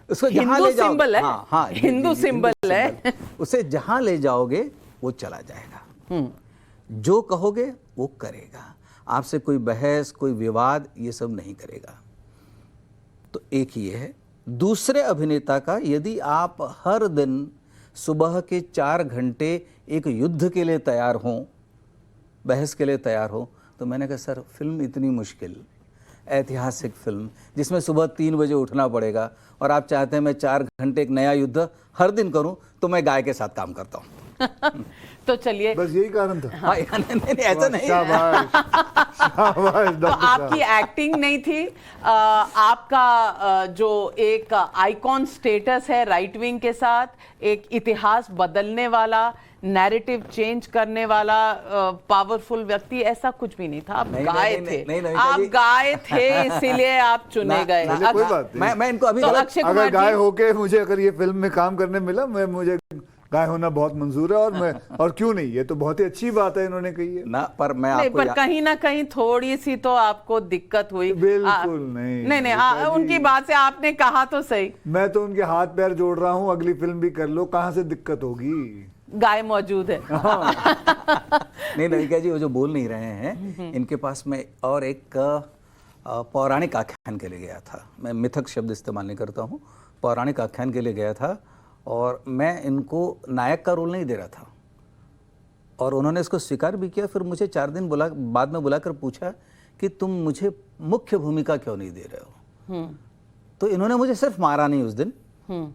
उसको जहां ले जाओगे, सिंबल है। हाँ, हिंदू सिंबल है। उसे जहां ले जाओगे वो चला जाएगा। जो कहोगे वो करेगा। आपसे कोई बहस, कोई विवाद ये सब नहीं करेगा। तो एक ये है। दूसरे अभिनेता का, यदि आप हर दिन सुबह के 4 घंटे एक युद्ध के लिए तैयार हों, बहस के लिए तैयार हो, तो मैंने कहा सर फिल्म इतनी मुश्किल, ऐतिहासिक फिल्म जिसमें सुबह 3 बजे उठना पड़ेगा और आप चाहते हैं मैं 4 घंटे एक नया युद्ध हर दिन करूं, तो मैं गाय के साथ काम करता हूं। तो चलिए, बस यही कारण था। हाँ, नहीं, ऐसा नहीं। शाबाश, शाबाश। तो आपकी एक्टिंग नहीं थी, आपका जो एक आइकॉन स्टेटस है राइट विंग के साथ, एक इतिहास बदलने वाला, नैरेटिव चेंज करने वाला पावरफुल व्यक्ति, ऐसा कुछ भी नहीं था। आप गाय थे, आप गाय थे, इसीलिए आप चुने गए। कोई बात नहीं। मैं इनको अभी अगर गाय होके मुझे अगर ये फिल्म में काम करने मिला, मुझे गाय होना बहुत मंजूर है और क्यों नहीं, ये तो बहुत ही अच्छी बात है इन्होंने कही है ना। पर मैं नहीं, आपको पर कहीं ना कहीं थोड़ी सी तो आपको दिक्कत हुई। बिल्कुल नहीं, उनकी बात से आपने कहा तो सही। मैं तो उनके हाथ पैर जोड़ रहा हूँ, अगली फिल्म भी कर लो, कहाँ से दिक्कत होगी, गाय मौजूद है। नहीं ललिका जी, वो जो बोल नहीं रहे हैं, इनके पास में और एक पौराणिक आख्यान के लिए गया था। मैं मिथक शब्द इस्तेमाल नहीं करता हूँ, पौराणिक आख्यान के लिए गया था और मैं इनको नायक का रोल नहीं दे रहा था और उन्होंने इसको स्वीकार भी किया। फिर मुझे 4 दिन बाद में बुलाकर पूछा कि तुम मुझे मुख्य भूमिका क्यों नहीं दे रहे हो। तो इन्होंने मुझे सिर्फ मारा नहीं उस दिन।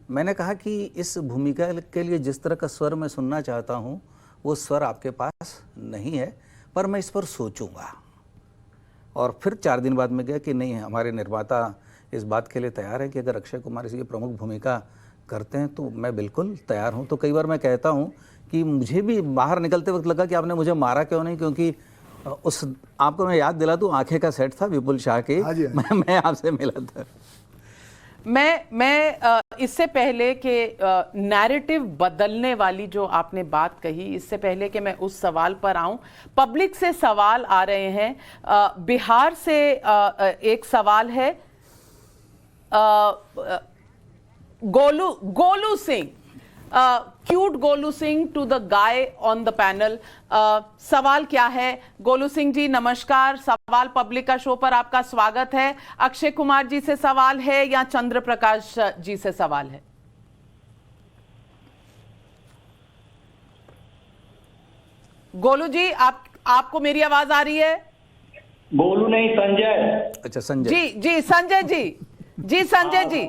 मैंने कहा कि इस भूमिका के लिए जिस तरह का स्वर मैं सुनना चाहता हूँ वो स्वर आपके पास नहीं है, पर मैं इस पर सोचूंगा। और फिर 4 दिन बाद में गया कि नहीं, हमारे निर्माता इस बात के लिए तैयार है कि अगर अक्षय कुमार इसकी प्रमुख भूमिका करते हैं तो मैं बिल्कुल तैयार हूं। तो कई बार मैं कहता हूं कि मुझे भी बाहर निकलते वक्त लगा कि आपने मुझे मारा क्यों नहीं, क्योंकि उस आपको मैं याद दिला दूं, आंखें का सेट था विपुल शाह के, मैं आपसे मिला था। मैं इससे पहले कि नैरेटिव बदलने वाली जो आपने बात कही, इससे पहले कि मैं उस सवाल पर आऊं, पब्लिक से सवाल आ रहे हैं। बिहार से एक सवाल है, Golu Singh, cute Golu Singh to the guy on the panel. सवाल क्या है? गोलू सिंह जी नमस्कार, सवाल पब्लिक का शो पर आपका स्वागत है। अक्षय कुमार जी से सवाल है या चंद्र प्रकाश जी से सवाल है? गोलू जी, आपको मेरी आवाज आ रही है? गोलू नहीं, संजय। अच्छा, संजय जी संजय जी संजय जी।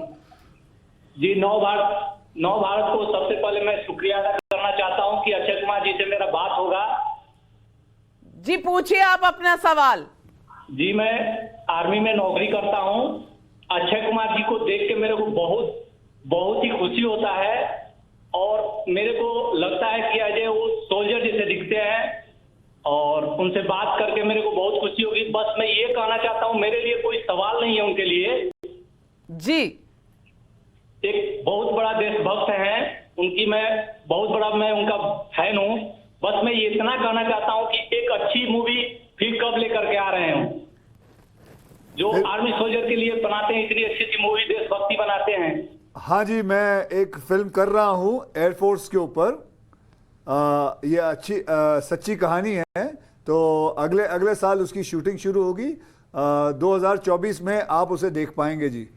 नव भारत को सबसे पहले मैं शुक्रिया अदा करना चाहता हूं कि अक्षय कुमार जी से मेरा बात होगा। जी पूछिए आप अपना सवाल। जी, मैं आर्मी में नौकरी करता हूं। अक्षय कुमार जी को देख के मेरे को बहुत ही खुशी होता है और मेरे को लगता है कि अजय वो सोल्जर जैसे दिखते हैं और उनसे बात करके मेरे को बहुत खुशी होगी। बस मैं ये कहना चाहता हूं, मेरे लिए कोई सवाल नहीं है उनके लिए। जी, एक बहुत बड़ा देशभक्त हैं, उनकी मैं उनका फैन हूं। बस मैं ये इतना कहना चाहता हूं कि एक अच्छी मूवी फिर कब लेकर के आ रहे हो, जो आर्मी सोल्जर के लिए बनाते हैं, इतनी अच्छी मूवी देशभक्ति बनाते हैं, हाँ जी, मैं एक फिल्म कर रहा हूँ एयरफोर्स के ऊपर। ये अच्छी सच्ची कहानी है। तो अगले साल उसकी शूटिंग शुरू होगी। 2024 में आप उसे देख पाएंगे जी।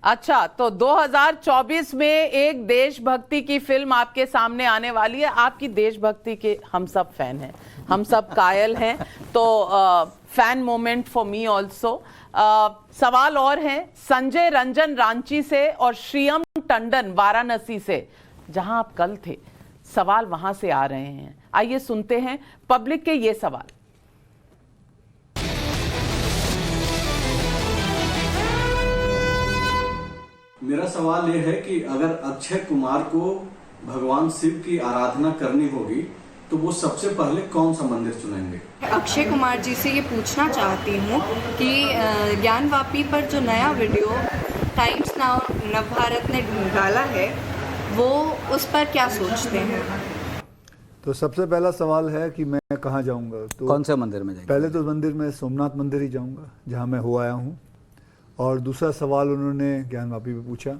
अच्छा, तो 2024 में एक देशभक्ति की फिल्म आपके सामने आने वाली है। आपकी देशभक्ति के हम सब फैन हैं, हम सब कायल हैं। तो fan moment for me also. सवाल और हैं संजय रंजन रांची से और श्रीयम टंडन वाराणसी से, जहां आप कल थे। सवाल वहां से आ रहे हैं, आइए सुनते हैं पब्लिक के ये सवाल। मेरा सवाल यह है कि अगर अक्षय कुमार को भगवान शिव की आराधना करनी होगी तो वो सबसे पहले कौन सा मंदिर चुनेंगे? अक्षय कुमार जी से ये पूछना चाहती हूँ कि ज्ञानवापी पर जो नया वीडियो टाइम्स नाउ नवभारत ने डाला है, वो उस पर क्या सोचते हैं? तो सबसे पहला सवाल है कि मैं कहाँ जाऊँगा। तो कौन से मंदिर में जाएंगे? पहले तो मंदिर में सोमनाथ मंदिर ही जाऊँगा, जहाँ मैं हो आया हूँ। और दूसरा सवाल उन्होंने ज्ञानवापी पे पूछा।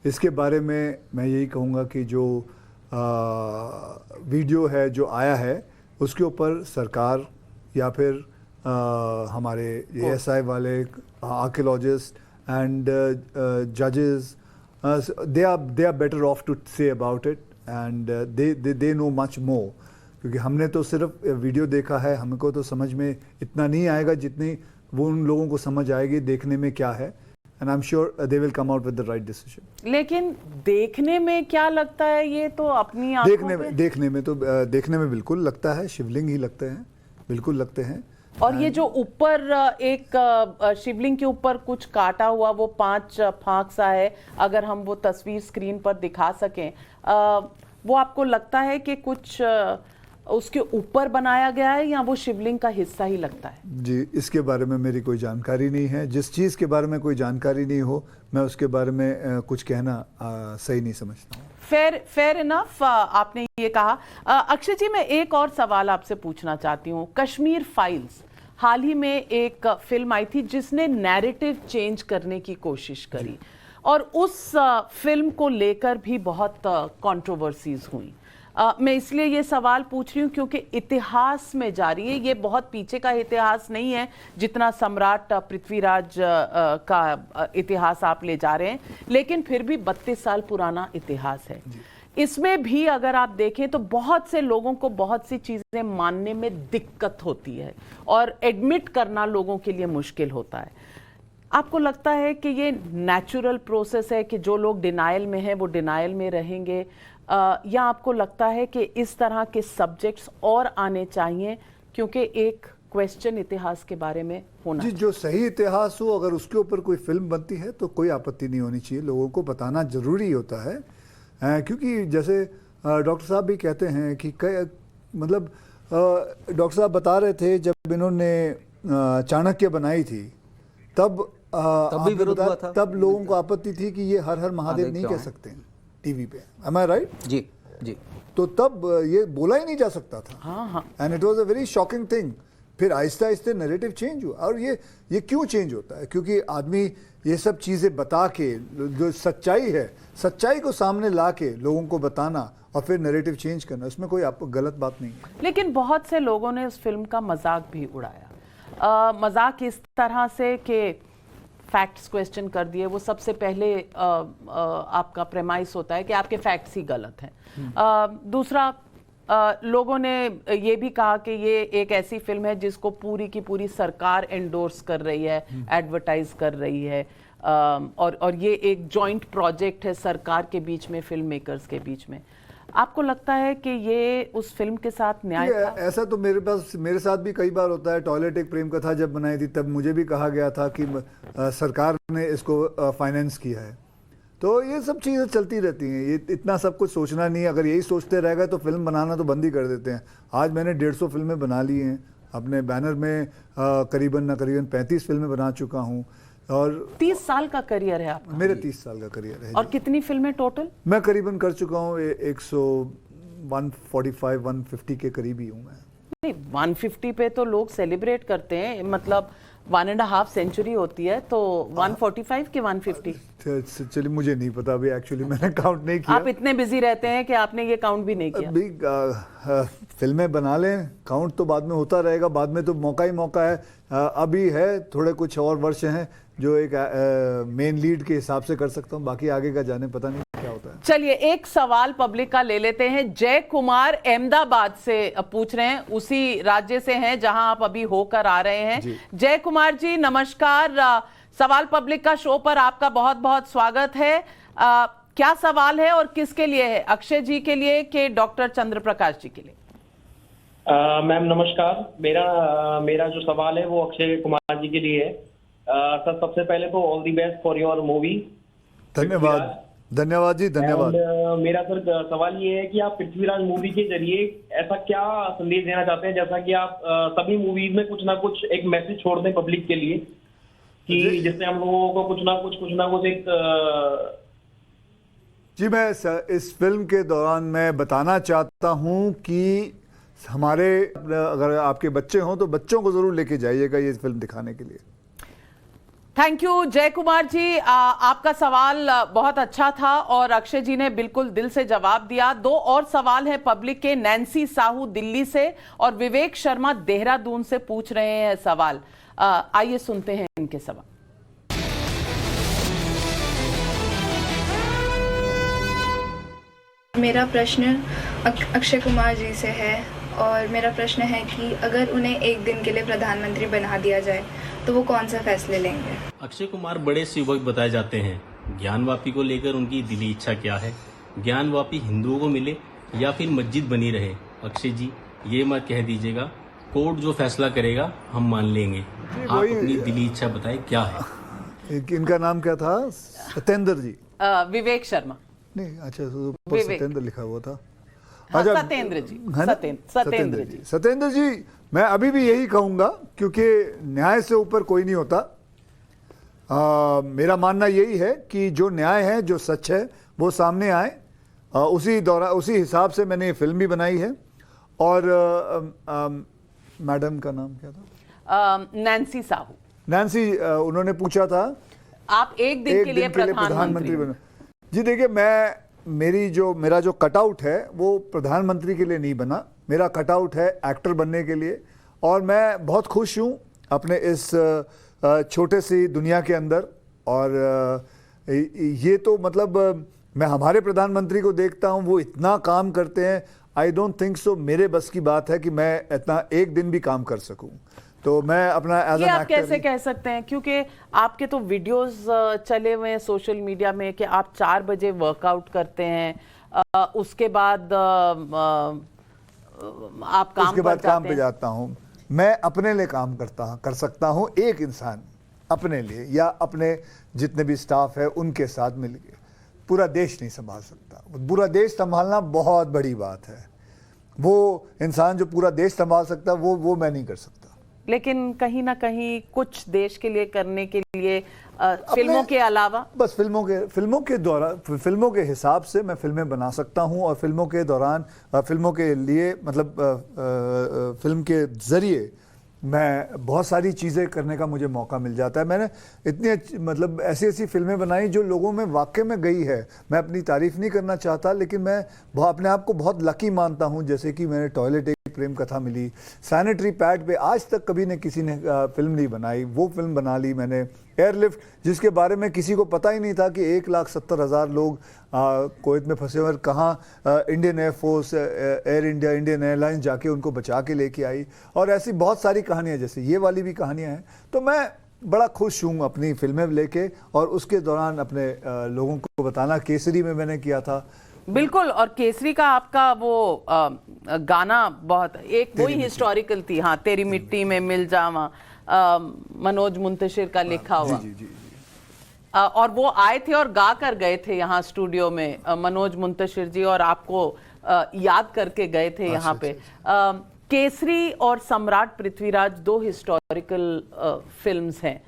इसके बारे में मैं यही कहूँगा कि जो वीडियो है जो आया है, उसके ऊपर सरकार या फिर हमारे ASI वाले आर्कियोलॉजिस्ट एंड जजेस, they are better off to say about it and they know much more। क्योंकि हमने तो सिर्फ वीडियो देखा है, हमको तो समझ में इतना नहीं आएगा जितनी वो उन लोगों को समझ आएगी देखने में क्या है। And I'm sure they will come out with the right decision। लेकिन देखने में क्या लगता है, ये तो अपनी आंखों पे। देखने में बिल्कुल लगता है, शिवलिंग ही लगते हैं, बिल्कुल लगते हैं। और ये जो ऊपर एक शिवलिंग के ऊपर कुछ काटा हुआ वो 5 फांक सा है, अगर हम वो तस्वीर स्क्रीन पर दिखा सकें, वो आपको लगता है कि कुछ उसके ऊपर बनाया गया है या वो शिवलिंग का हिस्सा ही लगता है? जी, इसके बारे में मेरी कोई जानकारी नहीं है। जिस चीज़ के बारे में कोई जानकारी नहीं हो, मैं उसके बारे में कुछ कहना सही नहीं समझता हूँ। फेयर इनफ, आपने ये कहा। अक्षय जी, मैं एक और सवाल आपसे पूछना चाहती हूँ। कश्मीर फाइल्स हाल ही में एक फिल्म आई थी जिसने नैरेटिव चेंज करने की कोशिश करी, और उस फिल्म को लेकर भी बहुत कंट्रोवर्सीज हुई। मैं इसलिए ये सवाल पूछ रही हूँ क्योंकि इतिहास में जा रही है, ये बहुत पीछे का इतिहास नहीं है जितना सम्राट पृथ्वीराज का इतिहास आप ले जा रहे हैं, लेकिन फिर भी 32 साल पुराना इतिहास है। इसमें भी अगर आप देखें तो बहुत से लोगों को बहुत सी चीज़ें मानने में दिक्कत होती है और एडमिट करना लोगों के लिए मुश्किल होता है। आपको लगता है कि ये नेचुरल प्रोसेस है कि जो लोग डिनायल में हैं वो डिनायल में रहेंगे, या आपको लगता है कि इस तरह के सब्जेक्ट्स और आने चाहिए क्योंकि एक क्वेश्चन इतिहास के बारे में होना जी, जो सही इतिहास हो, अगर उसके ऊपर कोई फिल्म बनती है तो कोई आपत्ति नहीं होनी चाहिए। लोगों को बताना जरूरी होता है, क्योंकि जैसे डॉक्टर साहब भी कहते हैं कि मतलब डॉक्टर साहब बता रहे थे जब इन्होंने चाणक्य बनाई थी तब भी विरोध हुआ था, तब लोगों को आपत्ति थी कि ये हर हर महादेव नहीं कह सकते हैं टीवी पे। Am I right? जी जी। तो तब ये बोला ही नहीं जा सकता था। हाँ हाँ। And it was a very shocking thing. फिर आहिस्ते आहिस्ते नैरेटिव चेंज हुआ। और ये क्यों चेंज होता है? क्योंकि आदमी ये सब चीज़ें बता के, जो सच्चाई है, सच्चाई को सामने ला के लोगों को बताना और फिर नैरेटिव चेंज करना, उसमें कोई आपको गलत बात नहीं है। लेकिन बहुत से लोगों ने उस फिल्म का मजाक भी उड़ाया। मजाक इस तरह से कि फैक्ट्स क्वेश्चन कर दिए। वो सबसे पहले आपका प्रेमाइस होता है कि आपके फैक्ट्स ही गलत हैं। दूसरा, लोगों ने ये भी कहा कि ये एक ऐसी फिल्म है जिसको पूरी की पूरी सरकार एंडोर्स कर रही है, एडवर्टाइज कर रही है, और ये एक जॉइंट प्रोजेक्ट है सरकार के बीच में, फिल्म मेकर्स के बीच में। आपको लगता है कि ये उस फिल्म के साथ न्याय था? ऐसा तो मेरे साथ भी कई बार होता है। टॉयलेट एक प्रेम कथा जब बनाई थी तब मुझे भी कहा गया था कि सरकार ने इसको फाइनेंस किया है। तो ये सब चीज़ें चलती रहती हैं, ये इतना सब कुछ सोचना नहीं है। अगर यही सोचते रह गए तो फिल्म बनाना तो बंद ही कर देते हैं। आज मैंने 150 फिल्में बना ली हैं अपने बैनर में, करीबन 35 फिल्में बना चुका हूँ। और 30 साल का करियर है आपका? मेरे 30 साल का करियर है। और कितनी फिल्में टोटल? मैं करीबन कर चुका हूँ 145-150 के करीब ही हूँ मैं। नहीं, 150 पे तो लोग सेलिब्रेट करते हैं, मतलब 1.5 सेंचुरी होती है, तो 145 कि 150? चलिए मुझे नहीं पता अभी, एक्चुअली मैंने काउंट नहीं किया। आप इतने बिजी रहते हैं कि आपने ये काउंट भी नहीं किया? अभी फिल्में बना लें, काउंट तो बाद में होता रहेगा, बाद में तो मौका ही मौका है। अभी है थोड़े कुछ और वर्ष हैं जो एक मेन लीड के हिसाब से कर सकता हूँ, बाकी आगे का जाने पता नहीं क्या होता है। चलिए एक सवाल पब्लिक का ले लेते हैं। जय कुमार अहमदाबाद से पूछ रहे हैं, उसी राज्य से हैं जहां आप अभी होकर आ रहे हैं। जय कुमार जी नमस्कार, सवाल पब्लिक का शो पर आपका बहुत बहुत स्वागत है। क्या सवाल है और किसके लिए है, अक्षय जी के लिए कि डॉक्टर चंद्र प्रकाश जी के लिए? मैम नमस्कार, मेरा जो सवाल है वो अक्षय कुमार जी के लिए है। सर सबसे पहले तो all the best for your movie. धन्यवाद, धन्यवाद जी, धन्यवाद। मेरा सर सवाल ये है कि आप पृथ्वीराज मूवी के जरिए ऐसा क्या संदेश देना चाहते हैं, जैसा कि आप सभी मूवीज में कुछ ना कुछ एक मैसेज छोड़ दें पब्लिक के लिए, कि जिससे हम लोगों को कुछ ना कुछ एक जी मैं इस फिल्म के दौरान मैं बताना चाहता हूं कि हमारे अगर आपके बच्चे हों तो बच्चों को जरूर लेके जाइएगा ये फिल्म दिखाने के लिए। थैंक यू जय कुमार जी, आपका सवाल बहुत अच्छा था और अक्षय जी ने बिल्कुल दिल से जवाब दिया। 2 और सवाल है पब्लिक के। नैन्सी साहू दिल्ली से और विवेक शर्मा देहरादून से पूछ रहे हैं सवाल। आइए सुनते हैं इनके सवाल। मेरा प्रश्न अक्षय कुमार जी से है और मेरा प्रश्न है कि अगर उन्हें एक दिन के लिए प्रधानमंत्री बना दिया जाए तो वो कौन सा फैसले लेंगे? अक्षय कुमार बड़े युवक बताए जाते हैं। ज्ञानवापी को लेकर उनकी दिली इच्छा क्या है? ज्ञानवापी हिंदुओं को मिले या फिर मस्जिद बनी रहे? अक्षय जी ये मत कह दीजिएगा, कोर्ट जो फैसला करेगा हम मान लेंगे। आप अपनी दिली इच्छा बताएं क्या है? इनका नाम क्या था? सत्येंद्र जी? विवेक शर्मा नहीं, अच्छा ऊपर सत्येंद्र लिखा हुआ था। सत्येंद्र जी, सत्येंद्र जी मैं अभी भी यही कहूंगा, क्योंकि न्याय से ऊपर कोई नहीं होता। मेरा मानना यही है कि जो न्याय है, जो सच है वो सामने आए। उसी हिसाब से मैंने ये फिल्म भी बनाई है। और मैडम का नाम क्या था? नैन्सी साहू। नैन्सी, उन्होंने पूछा था आप एक दिन के लिए प्रधानमंत्री बनो। जी देखिए, मेरा जो कटआउट है वो प्रधानमंत्री के लिए नहीं बना, मेरा कटआउट है एक्टर बनने के लिए। और मैं बहुत खुश हूँ अपने इस छोटे सी दुनिया के अंदर। और ये तो मतलब मैं हमारे प्रधानमंत्री को देखता हूँ, वो इतना काम करते हैं। आई डोंट थिंक सो मेरे बस की बात है कि मैं इतना एक दिन भी काम कर सकूँ। तो मैं अपना एज एन एक्टर, आप कैसे कह सकते हैं, क्योंकि आपके तो वीडियोस चले हुए हैं सोशल मीडिया में कि आप 4 बजे वर्कआउट करते हैं, उसके बाद आप काम पे जाता हूँ। मैं अपने लिए काम कर सकता हूँ। एक इंसान अपने लिए या अपने जितने भी स्टाफ है उनके साथ मिलके पूरा देश नहीं संभाल सकता। पूरा देश संभालना बहुत बड़ी बात है। वो इंसान जो पूरा देश संभाल सकता है वो मैं नहीं कर सकता। लेकिन कहीं ना कहीं कुछ देश के लिए करने के लिए फिल्मों के अलावा, बस फिल्मों के हिसाब से मैं फिल्में बना सकता हूं। और फिल्मों के दौरान फिल्मों के लिए मतलब फिल्म के जरिए मैं बहुत सारी चीज़ें करने का मुझे मौका मिल जाता है। मैंने इतनी मतलब ऐसी फिल्में बनाई जो लोगों में वाकई में गई है। मैं अपनी तारीफ नहीं करना चाहता, लेकिन मैं अपने आप को बहुत लकी मानता हूं। जैसे कि मैंने टॉयलेट एक प्रेम कथा मिली, सैनिटरी पैड पे आज तक कभी ने किसी ने फिल्म नहीं बनाई, वो फिल्म बना ली मैंने। एयरलिफ्ट, जिसके बारे में किसी को पता ही नहीं था कि 1,70,000 लोग कुवैत में फंसे हुए, कहाँ Indian air force, air India, Indian airlines जाके उनको बचा के लेके आई। और ऐसी बहुत सारी कहानियाँ, जैसे ये वाली भी कहानियाँ हैं। तो मैं बड़ा खुश हूँ अपनी फिल्में लेके और उसके दौरान अपने लोगों को बताना। केसरी में मैंने किया था। बिल्कुल, और केसरी का आपका वो गाना बहुत एक वही हिस्टोरिकल थी। हाँ, तेरी मिट्टी में मिल जावा, मनोज मुंतशिर का लिखा हुआ। जी। और वो आए थे और गा कर गए थे यहाँ स्टूडियो में, मनोज मुंतशिर जी, और आपको याद करके गए थे यहाँ पे। केसरी और सम्राट पृथ्वीराज 2 हिस्टोरिकल फिल्म्स हैं।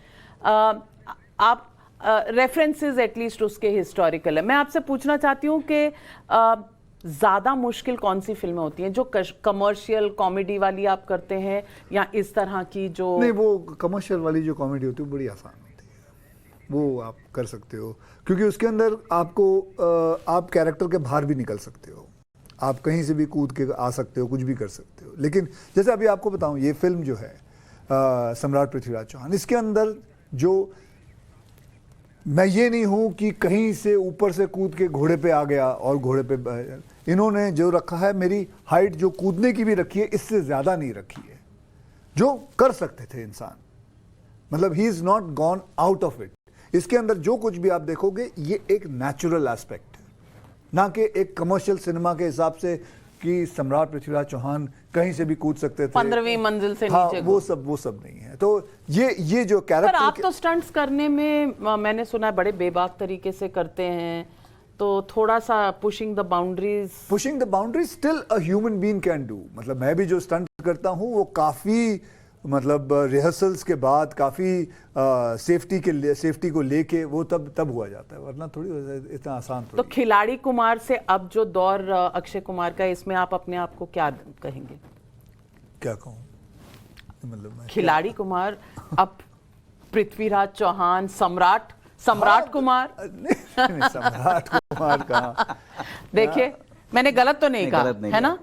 आप रेफरेंसेस एटलीस्ट उसके हिस्टोरिकल है। मैं आपसे पूछना चाहती हूँ कि ज्यादा मुश्किल कौन सी फिल्में होती हैं, जो कमर्शियल कॉमेडी वाली आप करते हैं या इस तरह की जो? नहीं, वो कमर्शियल वाली जो कॉमेडी होती है बड़ी आसान होती है, वो आप कर सकते हो, क्योंकि उसके अंदर आपको आप कैरेक्टर के बाहर भी निकल सकते हो, आप कहीं से भी कूद के आ सकते हो, कुछ भी कर सकते हो। लेकिन जैसे अभी आपको बताऊं, ये फिल्म जो है सम्राट पृथ्वीराज चौहान, इसके अंदर जो मैं ये नहीं हूं कि कहीं से ऊपर से कूद के घोड़े पे आ गया और घोड़े पे इन्होंने जो रखा है, मेरी हाइट जो कूदने की भी रखी है, इससे ज़्यादा नहीं रखी है, जो कर सकते थे इंसान। मतलब he is not gone out of it. इसके अंदर जो कुछ भी आप देखोगे, ये एक नेचुरल एस्पेक्ट है, ना कि एक कमर्शियल सिनेमा के हिसाब से कि सम्राट पृथ्वीराज चौहान कहीं से भी कूद सकते थे, 15वीं मंजिल से हाँ, नीचे। वो सब नहीं है। तो ये जो कैरेक्टर, पर आप तो स्टंट्स करने में मैंने सुना है बड़े बेबाक तरीके से करते हैं, तो थोड़ा सा pushing the boundaries still a human being can do. मतलब मैं भी जो स्टंट करता हूँ वो काफी मतलब रिहर्सल्स के बाद काफी सेफ्टी को लेके वो तब हुआ जाता है, वरना थोड़ी इतना आसान तो खिलाड़ी कुमार से अब जो दौर अक्षय कुमार का, इसमें आप अपने आप को क्या कहेंगे? क्या कहूँ, मतलब खिलाड़ी कुमार, अब पृथ्वीराज चौहान, सम्राट कुमार। नहीं, सम्राट कुमार कहाँ? देखिए, मैंने गलत तो नहीं कहा, है ना?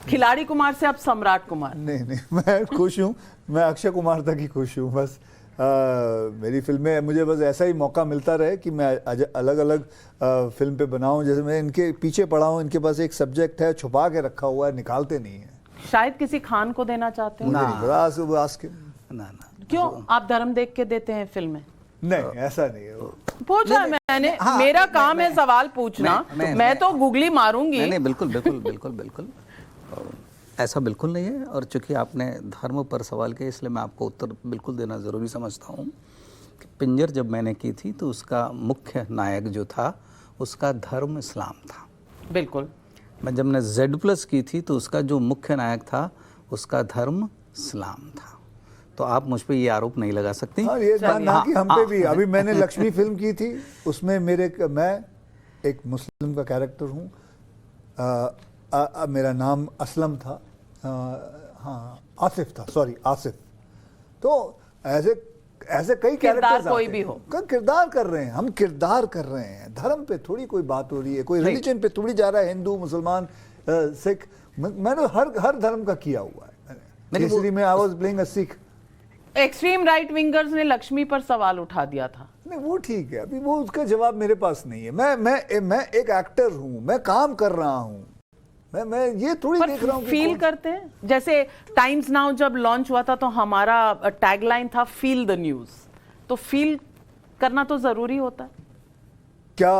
खिलाड़ी कुमार से अब सम्राट कुमार। नहीं, मैं खुश हूँ, मैं अक्षय कुमार तक ही खुश हूँ। बस मेरी फिल्में, मुझे बस ऐसा ही मौका मिलता रहे कि मैं अलग अलग फिल्म पे बनाऊं। जैसे मैं इनके पीछे पड़ा हूँ, इनके पास एक सब्जेक्ट है, छुपा के रखा हुआ है, निकालते नहीं है। शायद किसी खान को देना चाहते हो? ना। क्यों? आप धर्म देख के देते हैं फिल्में? नहीं, ऐसा नहीं है। पूछा मैंने, मेरा काम है सवाल पूछना, मैं तो गूगली मारूंगी। नहीं, बिल्कुल ऐसा बिल्कुल नहीं है। और चूंकि आपने धर्म पर सवाल किया, इसलिए मैं आपको उत्तर बिल्कुल देना ज़रूरी समझता हूँ कि पिंजर जब मैंने की थी तो उसका मुख्य नायक जो था, उसका धर्म इस्लाम था। बिल्कुल। मैं जब मैंने Z+ की थी तो उसका जो मुख्य नायक था, उसका धर्म इस्लाम था। तो आप मुझ पर ये आरोप नहीं लगा सकती। हाँ, ये ना कि हम पे भी। अभी मैंने लक्ष्मी फिल्म की थी, उसमें मैं एक मुस्लिम का कैरेक्टर हूँ, मेरा नाम असलम था, हाँ आसिफ था, सॉरी आसिफ। तो ऐसे कई कैरेक्टर्स कोई भी हो, किरदार कर रहे हैं, हम किरदार कर रहे हैं। धर्म पे थोड़ी कोई बात हो रही है, कोई रिलीजन पे थोड़ी जा रहा है, हिंदू मुसलमान सिख। मैंने हर धर्म का किया हुआ है। केसरी में I was playing a Sikh. Extreme right wingers ने लक्ष्मी पर सवाल उठा दिया था। नहीं, वो ठीक है, अभी वो उसका जवाब मेरे पास नहीं है। मैं एक एक्टर हूँ, मैं काम कर रहा हूँ, मैं ये थोड़ी देख रहा हूँ। फील करते हैं, जैसे टाइम्स नाउ जब लॉन्च हुआ था तो हमारा टैगलाइन था फील द न्यूज, तो फील करना तो जरूरी होता है। क्या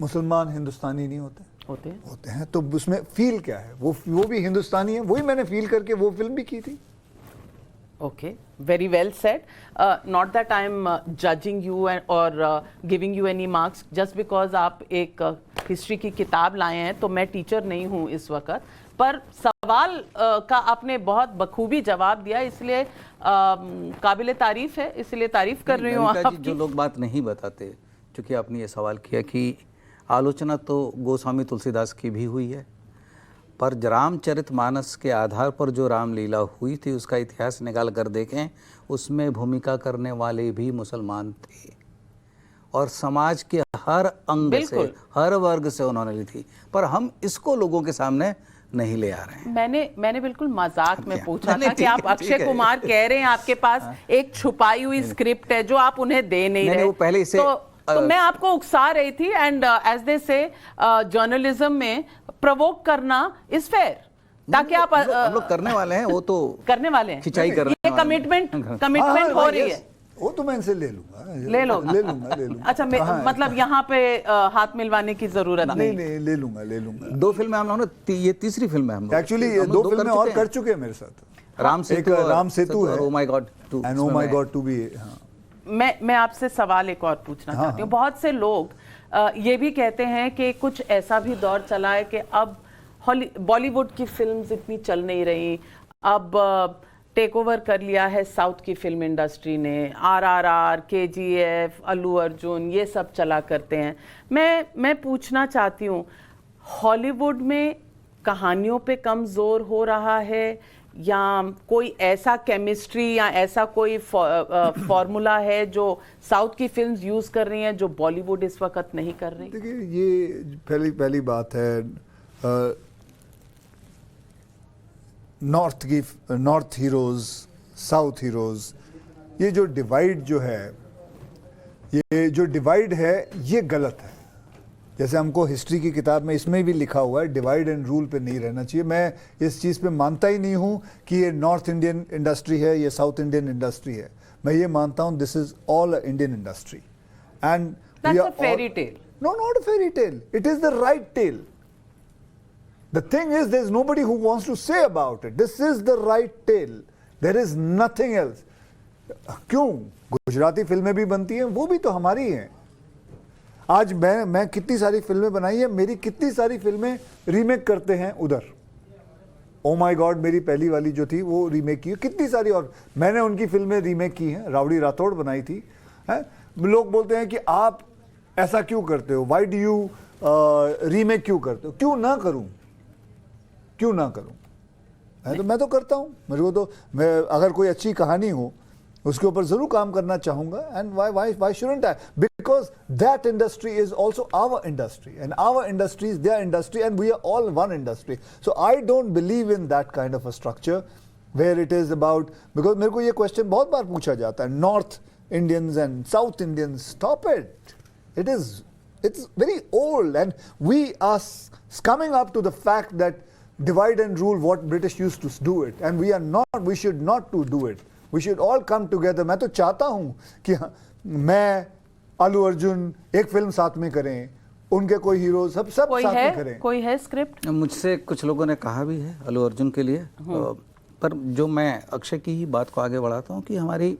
मुसलमान हिंदुस्तानी नहीं होते हैं? तो उसमें फील क्या है? वो भी हिंदुस्तानी है, वही मैंने फील करके वो फिल्म भी की थी। Okay, very well said. Not that I'm judging you or giving you any marks just because आप एक हिस्ट्री की किताब लाए हैं, तो मैं टीचर नहीं हूँ इस वक्त। पर सवाल का आपने बहुत बखूबी जवाब दिया, इसलिए काबिले तारीफ है, इसलिए तारीफ कर रही हूँ आपकी। जो लोग बात नहीं बताते, चूँकि आपने ये सवाल किया कि आलोचना तो गोस्वामी तुलसीदास की भी हुई है, पर रामचरितमानस के आधार पर जो रामलीला हुई थी उसका इतिहास निकाल कर देखें, उसमें भूमिका करने वाले भी मुसलमान थे और समाज के हर अंग से, हर वर्ग से उन्होंने ली थी। पर हम इसको लोगों के सामने नहीं ले आ रहे हैं। मैंने बिल्कुल मजाक में पूछा था कि आप अक्षय कुमार कह रहे हैं आपके पास एक छुपाई हुई स्क्रिप्ट है जो आप उन्हें दे नहीं रहे। वो पहले इसे तो मैं आपको उकसा रही थी। एंड एज दे से जर्नलिज्म में प्रोवोक करना इज फेयर, ताकि आप हम लोग करने वाले हैं, वो तो करने वाले हैं, खिंचाई कर रहे हैं, कमिटमेंट हो रही है। वो तो मैं इनसे ले लूंगा। ले लूंगा। अच्छा, मतलब यहाँ पे हाथ मिलवाने की जरूरत नहीं। ले लूंगा। 2 फिल्में हम लोगों ने, ये तीसरी फिल्म है हम लोग। एक्चुअली 2 फिल्में और कर चुके हैं मेरे साथ। राम सेतु है, oh my God 2 and oh my God 2 भी। मैं आपसे सवाल एक और पूछना चाहती हूँ। बहुत से लोग ये भी कहते हैं कि कुछ ऐसा भी दौर चला है कि अब बॉलीवुड की फिल्म्स इतनी चल नहीं रही, अब टेक ओवर कर लिया है साउथ की फिल्म इंडस्ट्री ने, RRR, KGF, अल्लू अर्जुन, ये सब चला करते हैं। मैं पूछना चाहती हूँ, हॉलीवुड में कहानियों पे कम जोर हो रहा है या कोई ऐसा केमिस्ट्री या ऐसा कोई फॉर्मूला है जो साउथ की फिल्म्स यूज कर रही हैं जो बॉलीवुड इस वक्त नहीं कर रही? देखिए, ये पहली बात है, नॉर्थ हीरोज, साउथ हीरोज, ये जो डिवाइड है ये गलत है। जैसे हमको हिस्ट्री की किताब में इसमें भी लिखा हुआ है, डिवाइड एंड रूल पे नहीं रहना चाहिए। मैं इस चीज़ पे मानता ही नहीं हूँ कि ये नॉर्थ इंडियन इंडस्ट्री है, ये साउथ इंडियन इंडस्ट्री है। मैं ये मानता हूँ this is all Indian industry and That's a fairy tale. No, not a fairy tale. It is the right tale. The thing is, there's nobody who wants to say about it. This is the right tale. There is nothing else. क्यों? गुजराती फिल्में भी बनती हैं, वो भी तो हमारी हैं। आज मैं कितनी सारी फिल्में बनाई हैं, मेरी कितनी सारी फिल्में रीमेक करते हैं उधर। ओ माय गॉड मेरी पहली वाली जो थी वो रीमेक की है, कितनी सारी और मैंने उनकी फिल्में रीमेक की हैं। रावड़ी राठौड़ बनाई थी, हैं? लोग बोलते हैं कि आप ऐसा क्यों करते हो, वाई डू यू रीमेक क्यों करते हो? क्यों ना करूं? तो मैं तो करता हूं। मेरे को तो, मैं अगर कोई अच्छी कहानी हो उसके ऊपर जरूर काम करना चाहूंगा। And why shouldn't I? Because that industry is also our industry and our industry is their industry and we are all one industry. So I don't believe in that kind of a structure where it is about, because मेरे को ये question बहुत बार पूछा जाता है, north Indians and south Indians, stop it. It's very old and we are coming up to the fact that divide and rule what British used to do it and we should not to do it. We should all come together. मैं तो चाहता हूँ कि मैं, अल्लू अर्जुन एक film साथ में करें, उनके कोई हीरो सब साथ में करें। कोई है स्क्रिप्ट? मुझसे कुछ लोगों ने कहा भी है अल्लू अर्जुन के लिए, पर जो मैं अक्षय की ही बात को आगे बढ़ाता हूँ कि हमारी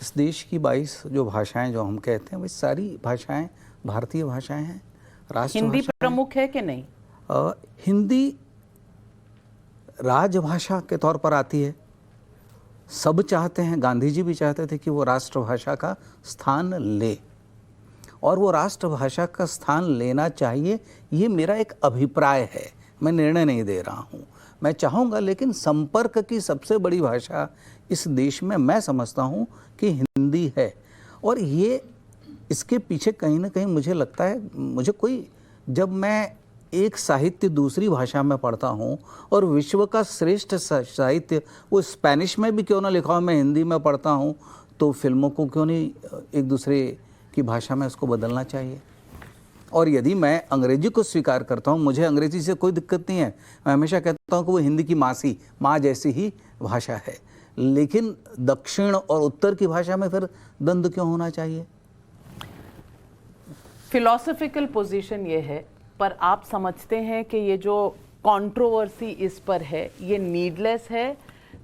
इस देश की 22 जो भाषाएं जो हम कहते हैं, वो सारी भाषाएं भारतीय भाषाएं हैं, राष्ट्र हिंदी प्रमुख है कि नहीं? हिंदी राजभाषा के तौर पर आती है। सब चाहते हैं, गांधी जी भी चाहते थे कि वो राष्ट्रभाषा का स्थान ले, और वो राष्ट्रभाषा का स्थान लेना चाहिए, ये मेरा एक अभिप्राय है। मैं निर्णय नहीं दे रहा हूँ, मैं चाहूँगा, लेकिन संपर्क की सबसे बड़ी भाषा इस देश में मैं समझता हूँ कि हिंदी है। और ये इसके पीछे कहीं ना कहीं मुझे लगता है, मुझे कोई, जब मैं एक साहित्य दूसरी भाषा में पढ़ता हूँ और विश्व का श्रेष्ठ साहित्य वो स्पेनिश में भी क्यों ना लिखा हो, मैं हिंदी में पढ़ता हूँ, तो फिल्मों को क्यों नहीं एक दूसरे की भाषा में उसको बदलना चाहिए? और यदि मैं अंग्रेजी को स्वीकार करता हूँ, मुझे अंग्रेजी से कोई दिक्कत नहीं है, मैं हमेशा कहता हूँ कि वो हिंदी की माँ जैसी ही भाषा है, लेकिन दक्षिण और उत्तर की भाषा में फिर द्वंद्व क्यों होना चाहिए? फिलॉसफिकल पोजीशन ये है, पर आप समझते हैं कि ये जो कंट्रोवर्सी इस पर है ये नीडलेस है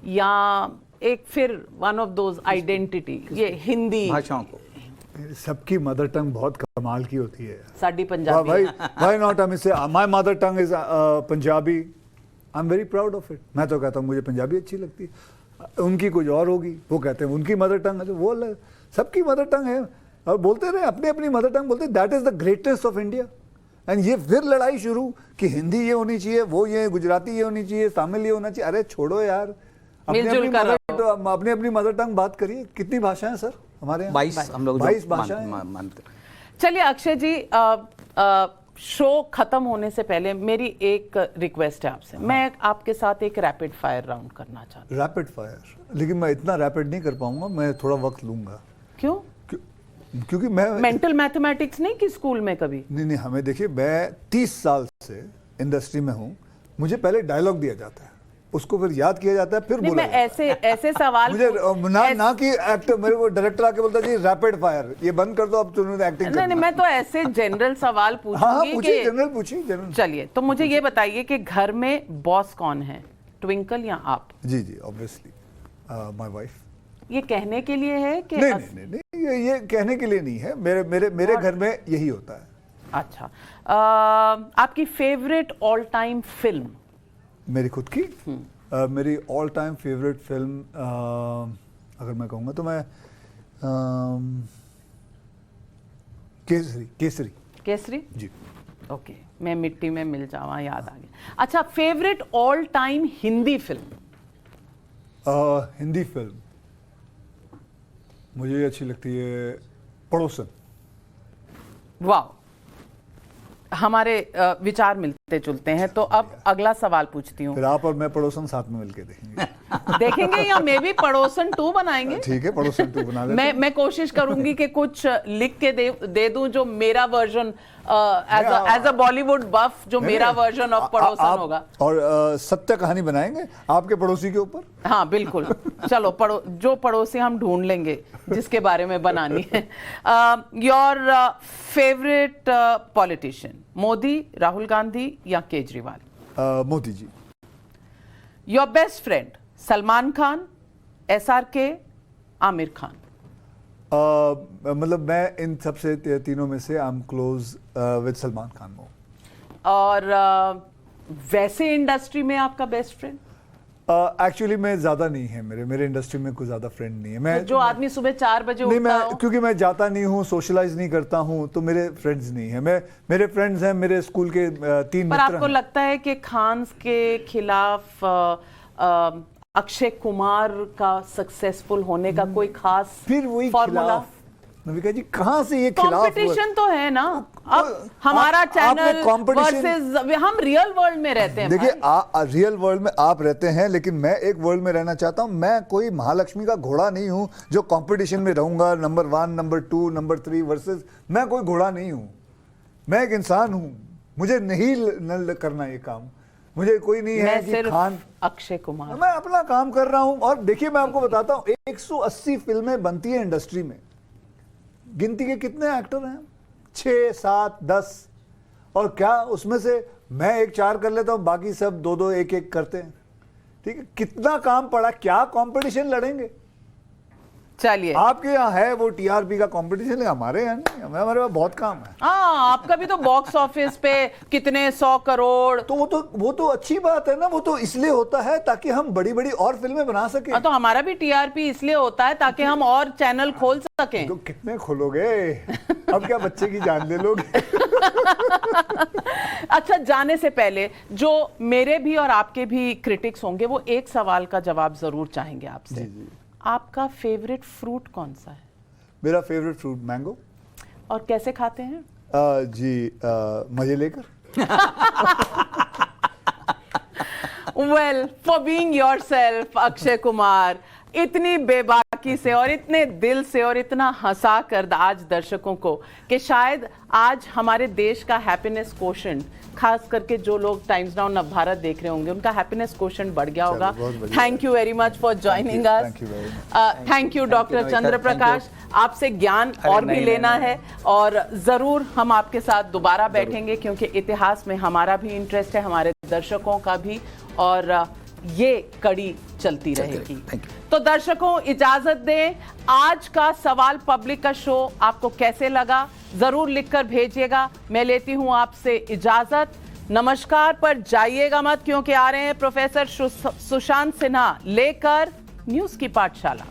या एक फिर वन ऑफ दोज आइडेंटिटी, ये हिंदी भाषाओं को? सबकी मदर टंग बहुत कमाल की होती है। साडी पंजाबी, व्हाई नॉट? आई से my mother tongue is Punjabi, I am very proud of it. मैं तो कहता हूँ मुझे पंजाबी अच्छी लगती है, उनकी कुछ और होगी, वो कहते हैं उनकी मदर टंग है, तो वो सबकी मदर टंग है और बोलते रहे अपनी अपनी मदर टंग बोलते, that is the greatest of India. And ये फिर लड़ाई शुरू कि हिंदी ये होनी चाहिए, वो ये गुजराती ये होनी चाहिए, तमिल ये होना चाहिए। अरे छोड़ो यार, अपनी अपनी मदर टंग बात करिए। कितनी भाषाएं हैं सर हमारे यहाँ? 22 हम लोग 22 भाषाएं मानते। चलिए अक्षय जी, शो खत्म होने से पहले मेरी एक रिक्वेस्ट है आपसे। मैं आपके साथ एक रैपिड फायर राउंड करना चाहती हूँ। Rapid fire? लेकिन मैं इतना रैपिड नहीं कर पाऊंगा, मैं थोड़ा वक्त लूंगा। क्यों? क्योंकि मैं मेंटल मैथमेटिक्स नहीं कि स्कूल में कभी? नहीं, हमें देखिए, मैं 30 साल से इंडस्ट्री में हूँ, मुझे पहले डायलॉग दिया जाता है, उसको फिर याद किया जाता है, फिर बोला मैं ऐसे सवाल मुझे ना कि एक्टर, मेरे को डायरेक्टर आके बोलता जी रैपिड फायर ये बंद कर दो, अब तुमने एक्टिंग नहीं, मैं तो ऐसे जनरल सवाल पूछूंगी कि जनरल पूछिए, जनरल। चलिए, तो मुझे ये बताइए कि घर में बॉस कौन है, ट्विंकल या आप? जी ऑब्वियसली माय वाइफ। ये कहने के लिए है कि नहीं, ये कहने के लिए नहीं है, मेरे घर में यही होता है। अच्छा, आपकी फेवरेट ऑल टाइम फिल्म? मेरी खुद की मेरी ऑल टाइम फेवरेट फिल्म अगर मैं कहूँगा तो मैं केसरी केसरी जी। ओके, मैं मिट्टी में मिल जावा, याद आ गया। अच्छा, favourite all time Hindi film? Hindi film मुझे अच्छी लगती है पड़ोसन। वाह, हमारे विचार मिलते जुलते हैं। तो अब अगला सवाल पूछती हूँ। फिर आप और मैं पड़ोसन साथ में मिलके देखेंगे। देखेंगे या मे भी पड़ोसन 2 बनाएंगे। ठीक है, पड़ोसन 2 बना देते हैं। मैं कोशिश करूंगी कि कुछ लिख के दे दूं जो मेरा वर्जन एज अ बॉलीवुड बफ, जो मेरा वर्जन ऑफ पड़ोसन होगा। और सत्य कहानी बनाएंगे आपके पड़ोसी के ऊपर। हाँ बिल्कुल, चलो जो पड़ोसी हम ढूंढ लेंगे जिसके बारे में बनानी है। Your favourite politician, Modi, Rahul Gandhi या Kejriwal? Modi ji. Your best friend, Salman Khan, SRK, Aamir Khan? मतलब मैं इन सबसे तीनों में से I am close with Salman Khan more. और वैसे इंडस्ट्री में आपका बेस्ट फ्रेंड? एक्चुअली मैं ज्यादा नहीं है, मेरे इंडस्ट्री में कोई ज्यादा फ्रेंड नहीं है। मैं तो जो आदमी सुबह 4 बजे नहीं, उठता मैं हो? क्योंकि मैं जाता नहीं हूँ, सोशलाइज नहीं करता हूँ, तो मेरे फ्रेंड्स नहीं है। मेरे फ्रेंड्स हैं मेरे स्कूल के 3 पर मित्र आपको हैं। लगता है कि खान के खिलाफ अक्षय कुमार का सक्सेसफुल होने का कोई खास फिर वही फॉर्मूला? खिलाफ, नविका जी, कहाँ से ये खिलाफ हुआ? कंपटीशन तो है ना। अब हमारा चैनल वर्सेस, हम रियल वर्ल्ड में रहते हैं। देखिए, रियल वर्ल्ड में आप रहते हैं, लेकिन मैं एक वर्ल्ड में रहना चाहता हूं। मैं कोई महालक्ष्मी का घोड़ा नहीं हूं जो कंपटीशन में रहूंगा, नंबर 1, नंबर 2, नंबर 3 वर्सेस। मैं कोई घोड़ा नहीं हूं, मैं एक इंसान हूं। मुझे नहीं करना ये काम। मुझे कोई नहीं है कि खान, अक्षय कुमार। मैं अपना काम कर रहा हूं। और देखिए, मैं आपको बताता हूं, 180 फिल्में बनती है इंडस्ट्री में। गिनती के कितने एक्टर हैं? 6, 7, 10। और क्या उसमें से मैं 1, 4 कर लेता हूं, बाकी सब 2, 2, 1, 1 करते हैं। ठीक है, कितना काम पड़ा, क्या कंपटीशन लड़ेंगे? चलिए, आपके यहाँ है वो TRP का कंपटीशन है, हमारे यहाँ नहीं। हमारे पास बहुत काम है। हाँ, आपका भी तो बॉक्स ऑफिस पे कितने 100 करोड़। तो वो तो अच्छी बात है ना। वो तो इसलिए होता है ताकि हम बड़ी बड़ी और फिल्में बना सके। तो हमारा भी TRP इसलिए होता है ताकि हम और चैनल खोल सकें। तो कितने खोलोगे? अब क्या बच्चे की जान ले लोगे? अच्छा, जाने से पहले जो मेरे भी और आपके भी क्रिटिक्स होंगे, वो एक सवाल का जवाब जरूर चाहेंगे आपसे। जी। आपका फेवरेट फ्रूट कौन सा है? मेरा फेवरेट फ्रूट मैंगो। और कैसे खाते हैं? मजे लेकर। Well, for being yourself, Akshay Kumar, इतनी बेबाकी से और इतने दिल से और इतना हंसा कर आज दर्शकों को कि शायद आज हमारे देश का हैप्पीनेस कोशेंट, खास करके जो लोग टाइम्स नाउ नवभारत देख रहे होंगे, उनका हैप्पीनेस कोशेंट बढ़ गया होगा। Thank you very much for joining us. Thank you doctor Chandra Prakash. आपसे ज्ञान और भी लेना है और जरूर हम आपके साथ दोबारा बैठेंगे, क्योंकि इतिहास में हमारा भी इंटरेस्ट है, हमारे दर्शकों का भी, और ये कड़ी चलती रहेगी। तो दर्शकों, इजाजत दें। आज का सवाल पब्लिक का शो आपको कैसे लगा जरूर लिखकर भेजिएगा। मैं लेती हूं आपसे इजाजत। नमस्कार, पर जाइएगा मत, क्योंकि आ रहे हैं प्रोफेसर सुशांत सिन्हा लेकर न्यूज की पाठशाला।